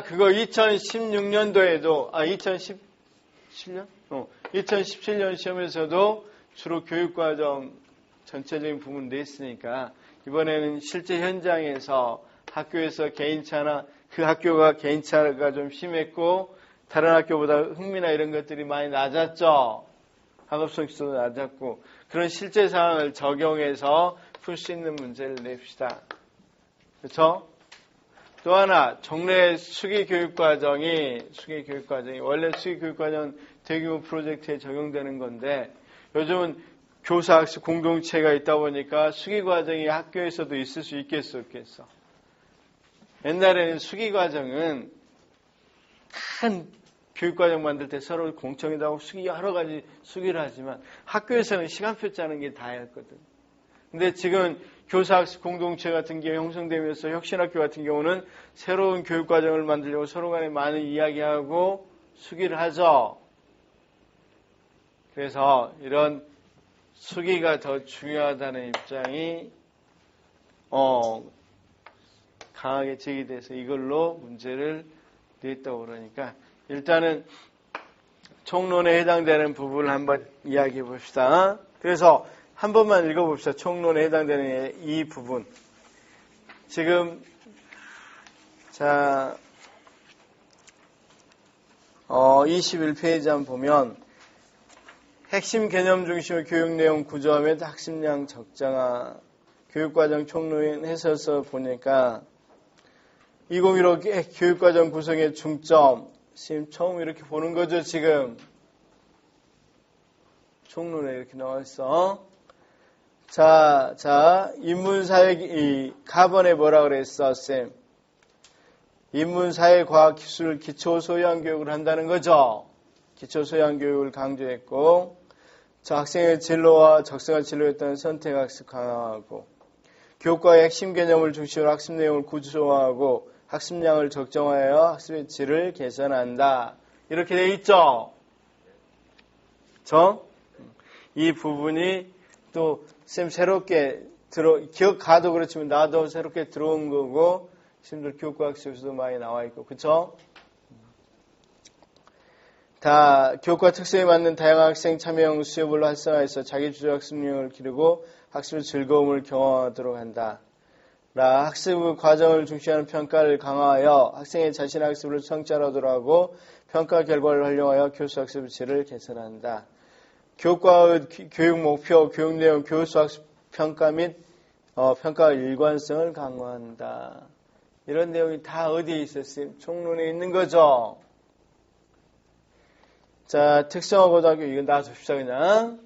그거 2016년도에도 2017년? 2017년 시험에서도 주로 교육과정 전체적인 부분 냈으니까 이번에는 실제 현장에서 학교에서 개인차나 그 학교가 개인차가 좀 심했고 다른 학교보다 흥미나 이런 것들이 많이 낮았죠. 학업성 지수도 낮았고 그런 실제 상황을 적용해서 풀 수 있는 문제를 냅시다. 그렇죠? 또 하나 정례 수기교육과정이 원래 수기교육과정은 대규모 프로젝트에 적용되는 건데 요즘은 교사학습 공동체가 있다 보니까 수기과정이 학교에서도 있을 수 있겠어 없겠어. 옛날에는 수기과정은 큰 교육과정 만들 때 서로 공청회도 하고 여러 가지 수기를 하지만 학교에서는 시간표 짜는 게 다였거든. 근데 지금 교사학습 공동체 같은 게 형성되면서 혁신학교 같은 경우는 새로운 교육과정을 만들려고 서로 간에 많은 이야기하고 수기를 하죠. 그래서 이런 수기가 더 중요하다는 입장이 강하게 제기돼서 이걸로 문제를 냈다고 그러니까 일단은 총론에 해당되는 부분을 한번 이야기해 봅시다. 그래서 한 번만 읽어봅시다. 총론에 해당되는 이 부분. 지금 21페이지 한번 보면 핵심 개념 중심의 교육 내용 구조화 및 학습량 적정화 교육과정 총론 해설서 보니까 2015 교육과정 구성의 중점. 선생님 처음 이렇게 보는 거죠, 지금. 총론에 이렇게 나와 있어. 자, 인문사회, 가번에 뭐라 그랬어, 쌤? 인문사회 과학 기술 기초 소양 교육을 한다는 거죠. 기초 소양 교육을 강조했고, 자, 학생의 진로와 적성한 진로에 따른 선택 학습 강화하고, 교과의 핵심 개념을 중심으로 학습 내용을 구조화하고 학습량을 적정하여 학습의 질을 개선한다. 이렇게 돼 있죠. 이 부분이 또 쌤 새롭게 기억가도 그렇지만 나도 새롭게 들어온 거고, 심들 교과학습에서도 많이 나와 있고, 그쵸? 다 교과 특성에 맞는 다양한 학생 참여형 수업을 활성화해서 자기주도 학습력을 기르고 학습의 즐거움을 경험하도록 한다. 학습 과정을 중시하는 평가를 강화하여 학생의 자신의 학습을 성찰하도록 하고 평가 결과를 활용하여 교수 학습의 질을 개선한다. 교과의 교육 목표, 교육 내용, 교수 학습 평가 및 평가 일관성을 강화한다. 이런 내용이 다 어디에 있었어요? 총론에 있는 거죠. 자, 특성화고등학교 이건 놔둡시다 그냥.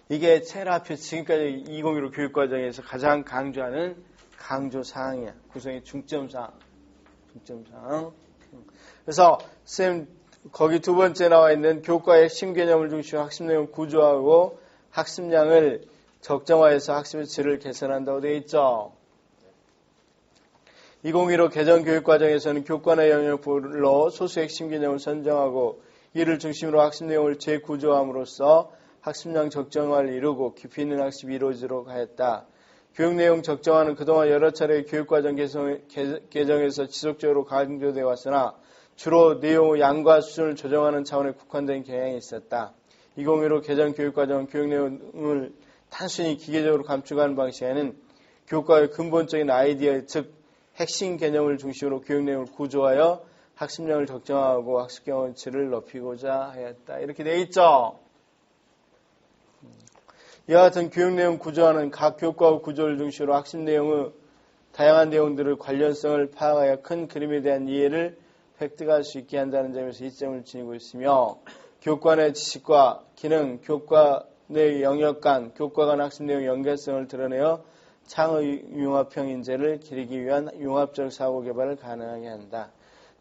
이게 제일 앞에 지금까지 2015 교육과정에서 가장 강조하는 강조사항이야. 구성의 중점사항. 그래서 쌤 거기 두 번째 나와 있는 교과의 핵심 개념을 중심으로 학습 내용을 구조하고 학습량을 적정화해서 학습의 질을 개선한다고 되어 있죠. 2015 개정 교육과정에서는 교과의 영역별로 소수 핵심 개념을 선정하고 이를 중심으로 학습 내용을 재구조함으로써 학습량 적정화를 이루고 깊이 있는 학습이 이루어지도록 하였다. 교육 내용 적정화는 그동안 여러 차례 교육과정 개정에서 지속적으로 강조되어 왔으나 주로 내용의 양과 수준을 조정하는 차원에 국한된 경향이 있었다. 2015 개정 교육과정 교육 내용을 단순히 기계적으로 감축하는 방식에는 교과의 근본적인 아이디어, 즉 핵심 개념을 중심으로 교육 내용을 구조하여 학습량을 적정화하고 학습 경험치를 높이고자 하였다. 이렇게 되어 있죠. 이와 같은 교육 내용 구조화는 각 교과의 구조를 중심으로 학습 내용의 다양한 내용들의 관련성을 파악하여 큰 그림에 대한 이해를 획득할 수 있게 한다는 점에서 이점을 지니고 있으며 교과 내 지식과 기능, 교과 내 영역 간, 교과 간 학습 내용 연결성을 드러내어 창의 융합형 인재를 기르기 위한 융합적 사고 개발을 가능하게 한다.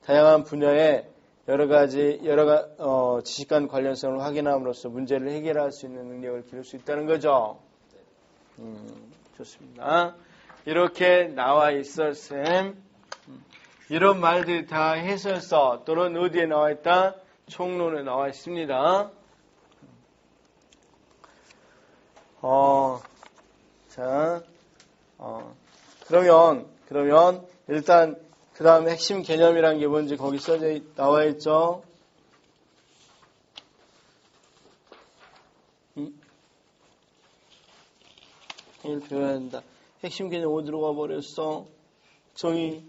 다양한 분야의 여러 지식 간 관련성을 확인함으로써 문제를 해결할 수 있는 능력을 기를 수 있다는 거죠. 좋습니다. 이렇게 나와 있어, 쌤. 이런 말들이 다 해설서 또는 어디에 나와 있다? 총론에 나와 있습니다. 그러면 일단 그 다음 핵심 개념이란 게 뭔지 거기 나와 있죠. 이걸 배워야 한다. 핵심 개념 어디로 가버렸어? 정의.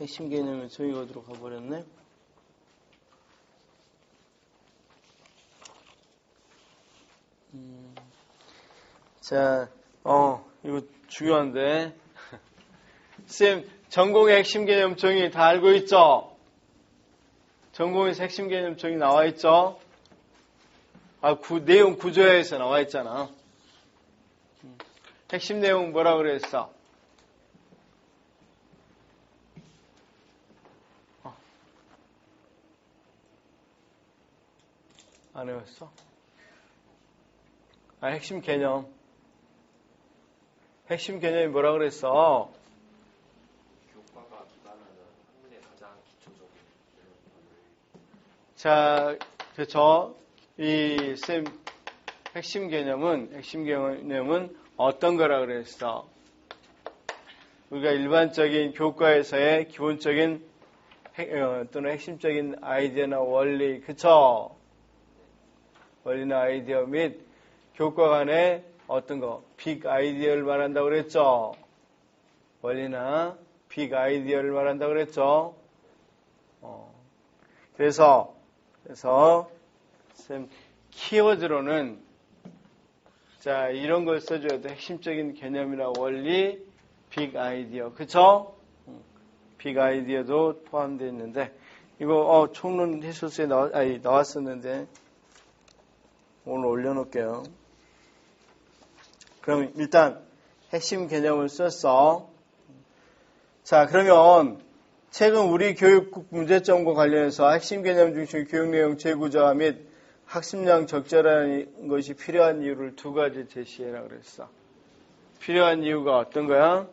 핵심 개념은 정의가 어디로 가버렸네? 자, 이거 중요한데. 쌤, 전공의 핵심 개념 정의 다 알고 있죠? 전공에서 핵심 개념 정의 나와 있죠? 내용 구조화에서 나와 있잖아. 핵심 내용 뭐라 그랬어? 안 외웠어? 핵심 개념. 핵심 개념이 뭐라 그랬어? 교과가 기반하는 학문의 가장 기초적인 자, 그렇죠. 쌤 핵심 개념은 어떤 거라 그랬어? 우리가 일반적인 교과에서의 기본적인 또는 핵심적인 아이디어나 원리, 그쵸? 원리나 아이디어 및 교과 간의 어떤 거, 빅 아이디어를 말한다고 그랬죠? 원리나 빅 아이디어를 말한다고 그랬죠? 그래서 쌤 키워드로는 자, 이런 걸 써줘야 돼. 핵심적인 개념이나 원리, 빅 아이디어. 그쵸? 빅 아이디어도 포함되어 있는데, 이거, 총론 해설서에 나왔었는데, 오늘 올려놓을게요. 그럼 일단, 핵심 개념을 썼어. 자, 그러면, 최근 우리 교육 문제점과 관련해서 핵심 개념 중심 교육 내용 재구조화 및 학습량 적절한 것이 필요한 이유를 두 가지 제시해라 그랬어. 필요한 이유가 어떤 거야?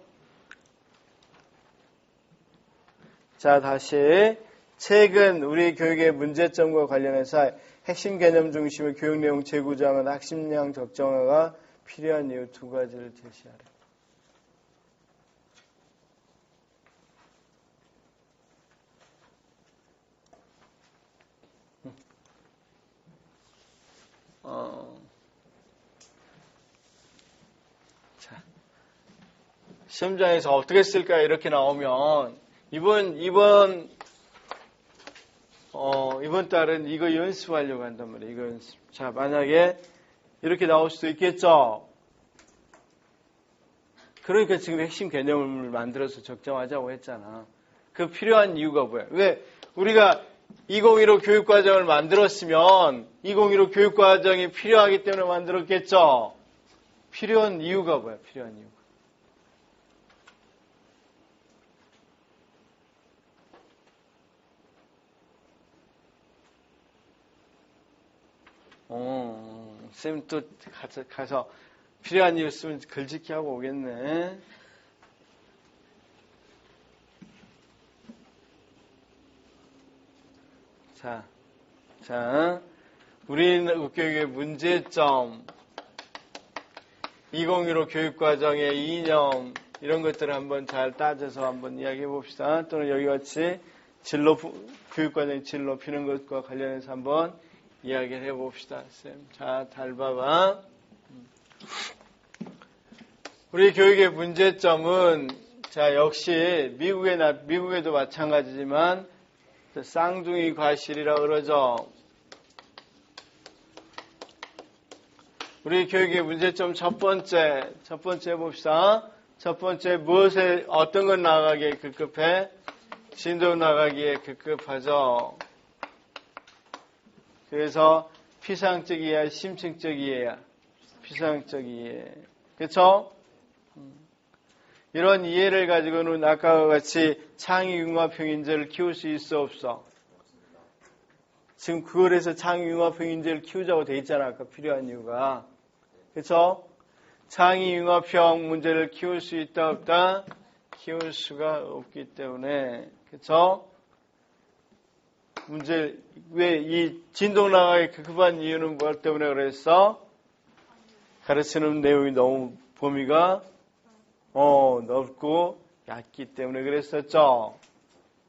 자, 다시 최근 우리 교육의 문제점과 관련해서 핵심 개념 중심의 교육 내용 재구조화 및 학습량 적정화가 필요한 이유 두 가지를 제시하라. 자, 시험장에서 어떻게 쓸까 이렇게 나오면 이번 달은 이거 연습하려고 한단 말이에요. 이거 연습. 자, 만약에 이렇게 나올 수도 있겠죠. 그러니까 지금 핵심 개념을 만들어서 적정하자고 했잖아. 그 필요한 이유가 뭐야? 왜 우리가 2015 교육과정을 만들었으면 2015 교육과정이 필요하기 때문에 만들었겠죠. 필요한 이유가 뭐야? 필요한 이유가. 쌤 또 가서 필요한 이유 쓰면 글짓기 하고 오겠네. 자, 우리는 교육의 문제점, 2015 교육과정의 이념, 이런 것들을 한번 잘 따져서 한번 이야기해 봅시다. 또는 여기 같이 교육과정의 질 높이는 것과 관련해서 한번 이야기를 해 봅시다. 쌤. 자, 잘 봐봐. 우리 교육의 문제점은, 자, 역시 미국에도 마찬가지지만, 쌍둥이 과실이라고 그러죠. 우리 교육의 문제점 첫 번째 봅시다. 첫 번째, 어떤 건 나가기에 급급해? 진도 나가기에 급급하죠. 그래서 피상적 이해야, 심층적 이해야. 피상적 이해. 그쵸? 이런 이해를 가지고는 아까와 같이 창의융합형 인재를 키울 수 있어 없어? 지금 그걸해서 창의융합형 인재를 키우자고 돼 있잖아. 아까 필요한 이유가. 그쵸? 창의융합형 문제를 키울 수 있다 없다? 키울 수가 없기 때문에. 그쵸? 왜 이 진동 나가기 급급한 이유는 뭐 때문에 그랬어? 가르치는 내용이 너무 범위가 넓고 얕기 때문에 그랬었죠.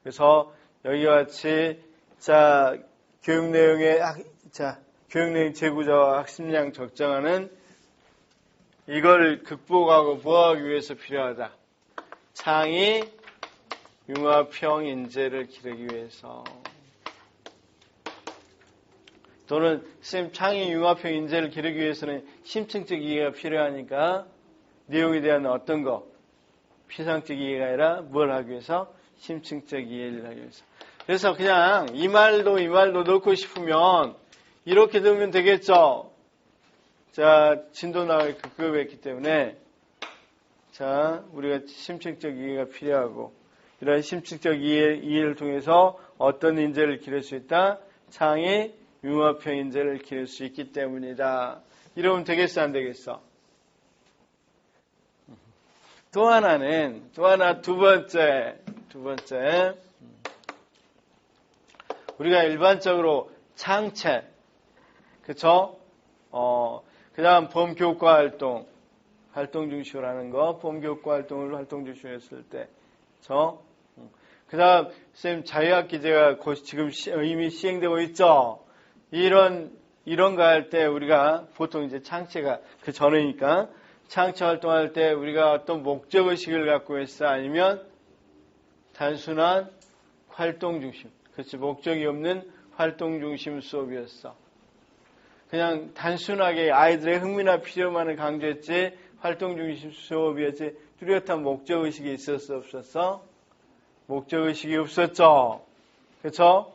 그래서 여기와 같이 교육 내용 재구조와 학습량 적정화는 이걸 극복하고 뭐하기 위해서 필요하다. 창의 융합형 인재를 기르기 위해서. 또는 창의 융합형 인재를 기르기 위해서는 심층적 이해가 필요하니까 내용에 대한 어떤 거, 피상적 이해가 아니라 뭘 하기 위해서? 심층적 이해를 하기 위해서. 그래서 그냥 이 말도 넣고 싶으면 이렇게 넣으면 되겠죠. 자, 진도 나가기 급급했기 때문에 우리가 심층적 이해가 필요하고 이런 심층적 이해를 통해서 어떤 인재를 기를 수 있다? 창의 융합형 인재를 기를 수 있기 때문이다. 이러면 되겠어, 안 되겠어? 두 번째. 우리가 일반적으로 창체, 그쵸? 그 다음 범교과 활동 중심으로 하는 거, 범교과 활동을 활동 중심으로 했을 때, 그 다음, 선생님, 자유학기제가 지금 이미 시행되고 있죠? 이런 거 할 때 우리가 보통 이제 창체가 그 전이니까, 창체 활동할 때 우리가 어떤 목적의식을 갖고 했어? 아니면 단순한 활동 중심. 그렇지. 목적이 없는 활동 중심 수업이었어. 그냥 단순하게 아이들의 흥미나 필요만을 강조했지 활동 중심 수업이었지 뚜렷한 목적의식이 있었어 없었어? 목적의식이 없었죠. 그렇죠?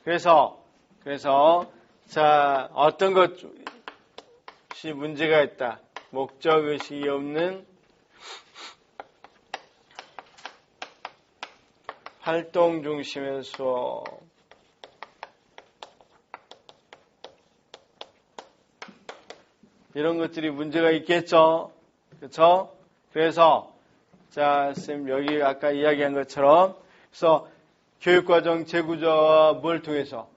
그래서 자 어떤 것이 문제가 있다. 목적의식이 없는 활동 중심의 수업. 이런 것들이 문제가 있겠죠. 그렇죠? 그래서 자, 쌤 여기 아까 이야기한 것처럼 그래서 교육과정 재구조와 뭘 통해서?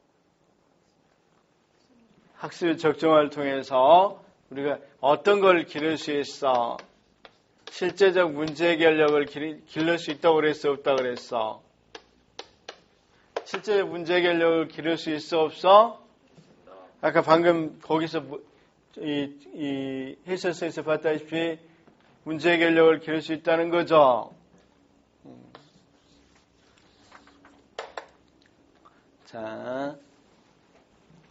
학습 적정화를 통해서 우리가 어떤 걸 기를 수 있어? 실제적 문제 해결력을 기를 수 있다고 그랬어? 없다고 그랬어? 실제적 문제 해결력을 기를 수 있어? 없어? 아까 방금 거기서 이 해설서에서 봤다시피 문제 해결력을 기를 수 있다는 거죠. 자,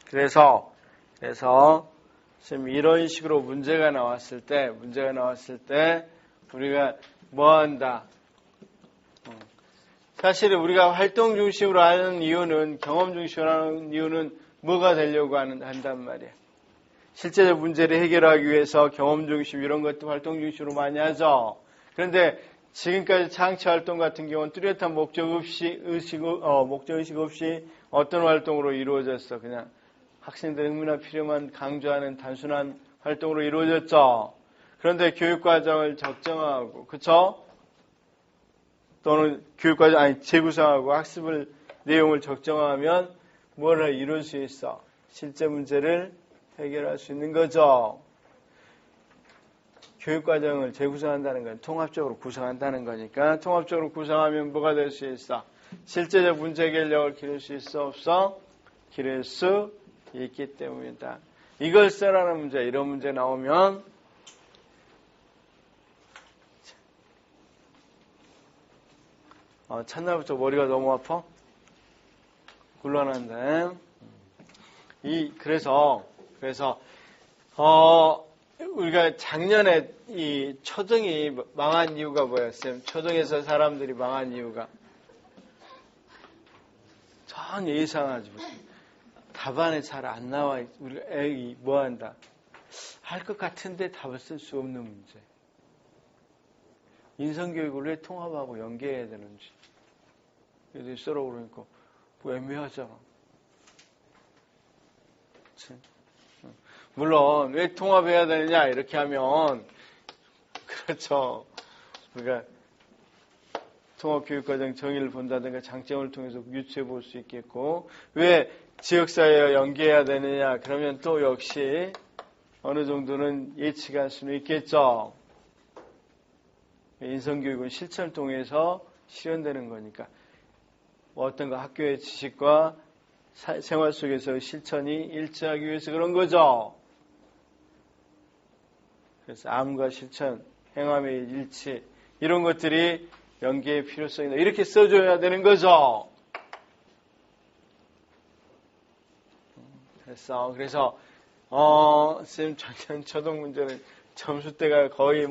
그래서 지금 이런 식으로 문제가 나왔을 때 우리가 뭐 한다? 사실 우리가 활동 중심으로 하는 이유는 경험 중심으로 하는 이유는 뭐가 되려고 한단 말이야. 실제적 문제를 해결하기 위해서 경험 중심 이런 것도 활동 중심으로 많이 하죠. 그런데 지금까지 창치 활동 같은 경우는 뚜렷한 목적의식 없이 어떤 활동으로 이루어졌어. 그냥 학생들의 흥미나 필요만 강조하는 단순한 활동으로 이루어졌죠. 그런데 교육과정을 적정하고, 그쵸? 또는 재구성하고 학습을, 내용을 적정하면 뭘 이룰 수 있어? 실제 문제를 해결할 수 있는 거죠. 교육과정을 재구성한다는 건 통합적으로 구성한다는 거니까 통합적으로 구성하면 뭐가 될 수 있어? 실제적 문제 해결력을 기를 수 있어? 없어? 기를 수 있기 때문이다. 이걸 써라는 문제, 이런 문제 나오면 첫날부터 머리가 너무 아파? 곤란한데. 그래서 우리가 작년에 이 초등이 망한 이유가 뭐였어요? 초등에서 사람들이 망한 이유가 전혀 예상하지 못해. 답안에 잘 안 나와. 우리가 애기 뭐 한다? 할 것 같은데 답을 쓸 수 없는 문제. 인성교육을 왜 통합하고 연계해야 되는지. 애들이 써라 그러니까 뭐 애매하잖아. 그치? 물론 왜 통합해야 되느냐 이렇게 하면 그렇죠. 우리가 통합교육과정 정의를 본다든가 장점을 통해서 유추해 볼 수 있겠고 왜 지역사회와 연계해야 되느냐 그러면 또 역시 어느 정도는 예측할 수는 있겠죠. 인성교육은 실천을 통해서 실현되는 거니까 어떤 거 학교의 지식과 생활 속에서 실천이 일치하기 위해서 그런 거죠. 그래서 암과 실천, 행함의 일치 이런 것들이 연계의 필요성이다. 이렇게 써줘야 되는 거죠. 그래서 쌤 작년 초등 문제는 점수대가 거의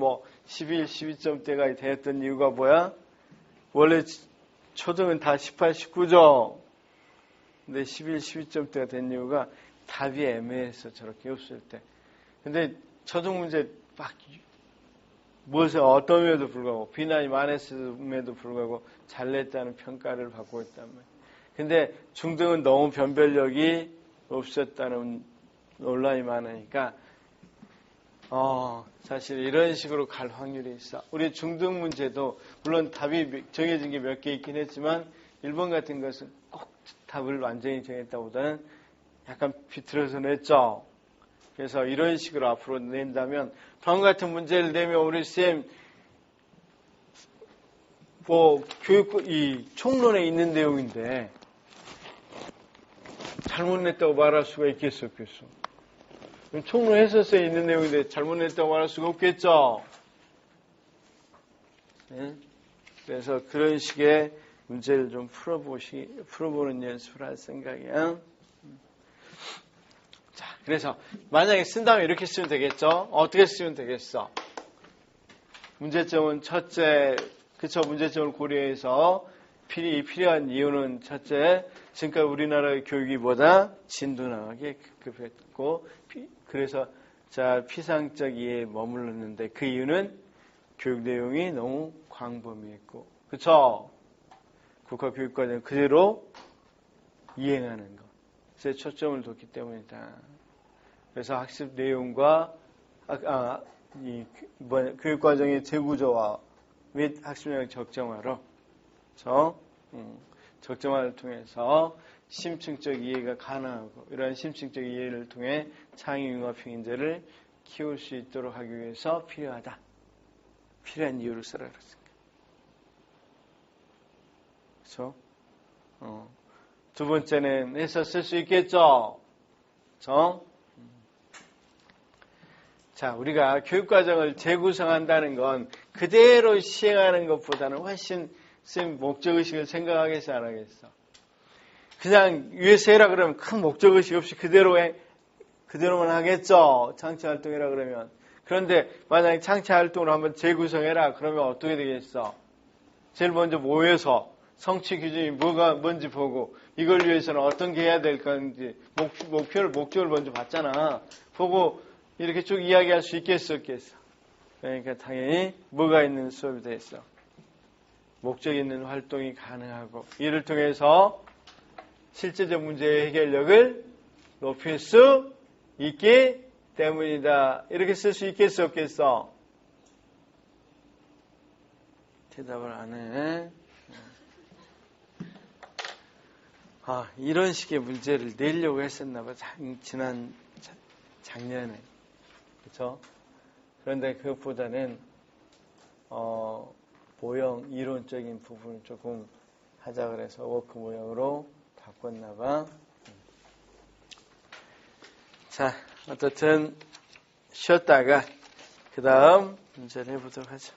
11, 12점대가 되었던 이유가 뭐야? 원래 초등은 다 18, 19죠. 근데 11, 12점대가 된 이유가 답이 애매해서 저렇게 없을 때. 근데 초등 문제 막 무엇에 어떠함에도 불구하고 비난이 많았음에도 불구하고 잘 냈다는 평가를 받고 있단 말이에요. 근데 중등은 너무 변별력이 없었다는 논란이 많으니까 사실 이런 식으로 갈 확률이 있어. 우리 중등 문제도 물론 답이 정해진 게 몇 개 있긴 했지만 일본 같은 것은 꼭 답을 완전히 정했다보다는 약간 비틀어서 냈죠. 그래서 이런 식으로 앞으로 낸다면 다음 같은 문제를 내면 우리 쌤 이 총론에 있는 내용인데 잘못 냈다고 말할 수가 있겠어 없겠어? 총론 해설서에 있는 내용인데 잘못 냈다고 말할 수가 없겠죠. 네? 그래서 그런 식의 문제를 좀 풀어보는 연습을 할 생각이야. 그래서 만약에 쓴다면 이렇게 쓰면 되겠죠? 어떻게 쓰면 되겠어? 문제점은 첫째, 그쵸? 문제점을 고려해서 필요한 이유는 첫째, 지금까지 우리나라의 교육이보다 진도나가게 급급했고, 그래서 피상적 이해에 머물렀는데 그 이유는 교육 내용이 너무 광범위했고, 그쵸? 국가교육과정 그대로 이행하는 것. 제 초점을 뒀기 때문이다. 그래서 학습 내용과 이 교육과정의 재구조화 및 학습력 적정화로 적정화를 통해서 심층적 이해가 가능하고 이러한 심층적 이해를 통해 창의융합형 인재를 키울 수 있도록 하기 위해서 필요하다. 필요한 이유를 쓰라 그랬습니다. 그렇죠? 두 번째는 해서 쓸 수 있겠죠? 자, 우리가 교육과정을 재구성한다는 건 그대로 시행하는 것보다는 훨씬 목적의식을 생각하겠어, 안 하겠어? 그냥 위에서 해라 그러면 큰 목적의식 없이 그대로만 하겠죠? 창체활동이라 그러면. 그런데 만약에 창체활동을 한번 재구성해라 그러면 어떻게 되겠어? 제일 먼저 모여서 성취 기준이 뭔지 보고 이걸 위해서는 어떤 게 해야 될 건지 목적을 먼저 봤잖아. 보고 이렇게 쭉 이야기할 수 있겠어, 없겠어? 그러니까 당연히 뭐가 있는 수업이 됐어. 목적 있는 활동이 가능하고 이를 통해서 실제적 문제의 해결력을 높일 수 있기 때문이다. 이렇게 쓸 수 있겠어, 없겠어? 대답을 안 해. 이런 식의 문제를 내려고 했었나 봐. 지난 작년에. 그렇죠? 그런데 그것보다는 모형 이론적인 부분을 조금 하자 그래서 워크 모형으로 바꿨나 봐. 자, 어쨌든 쉬었다가 그 다음 문제를 해보도록 하죠.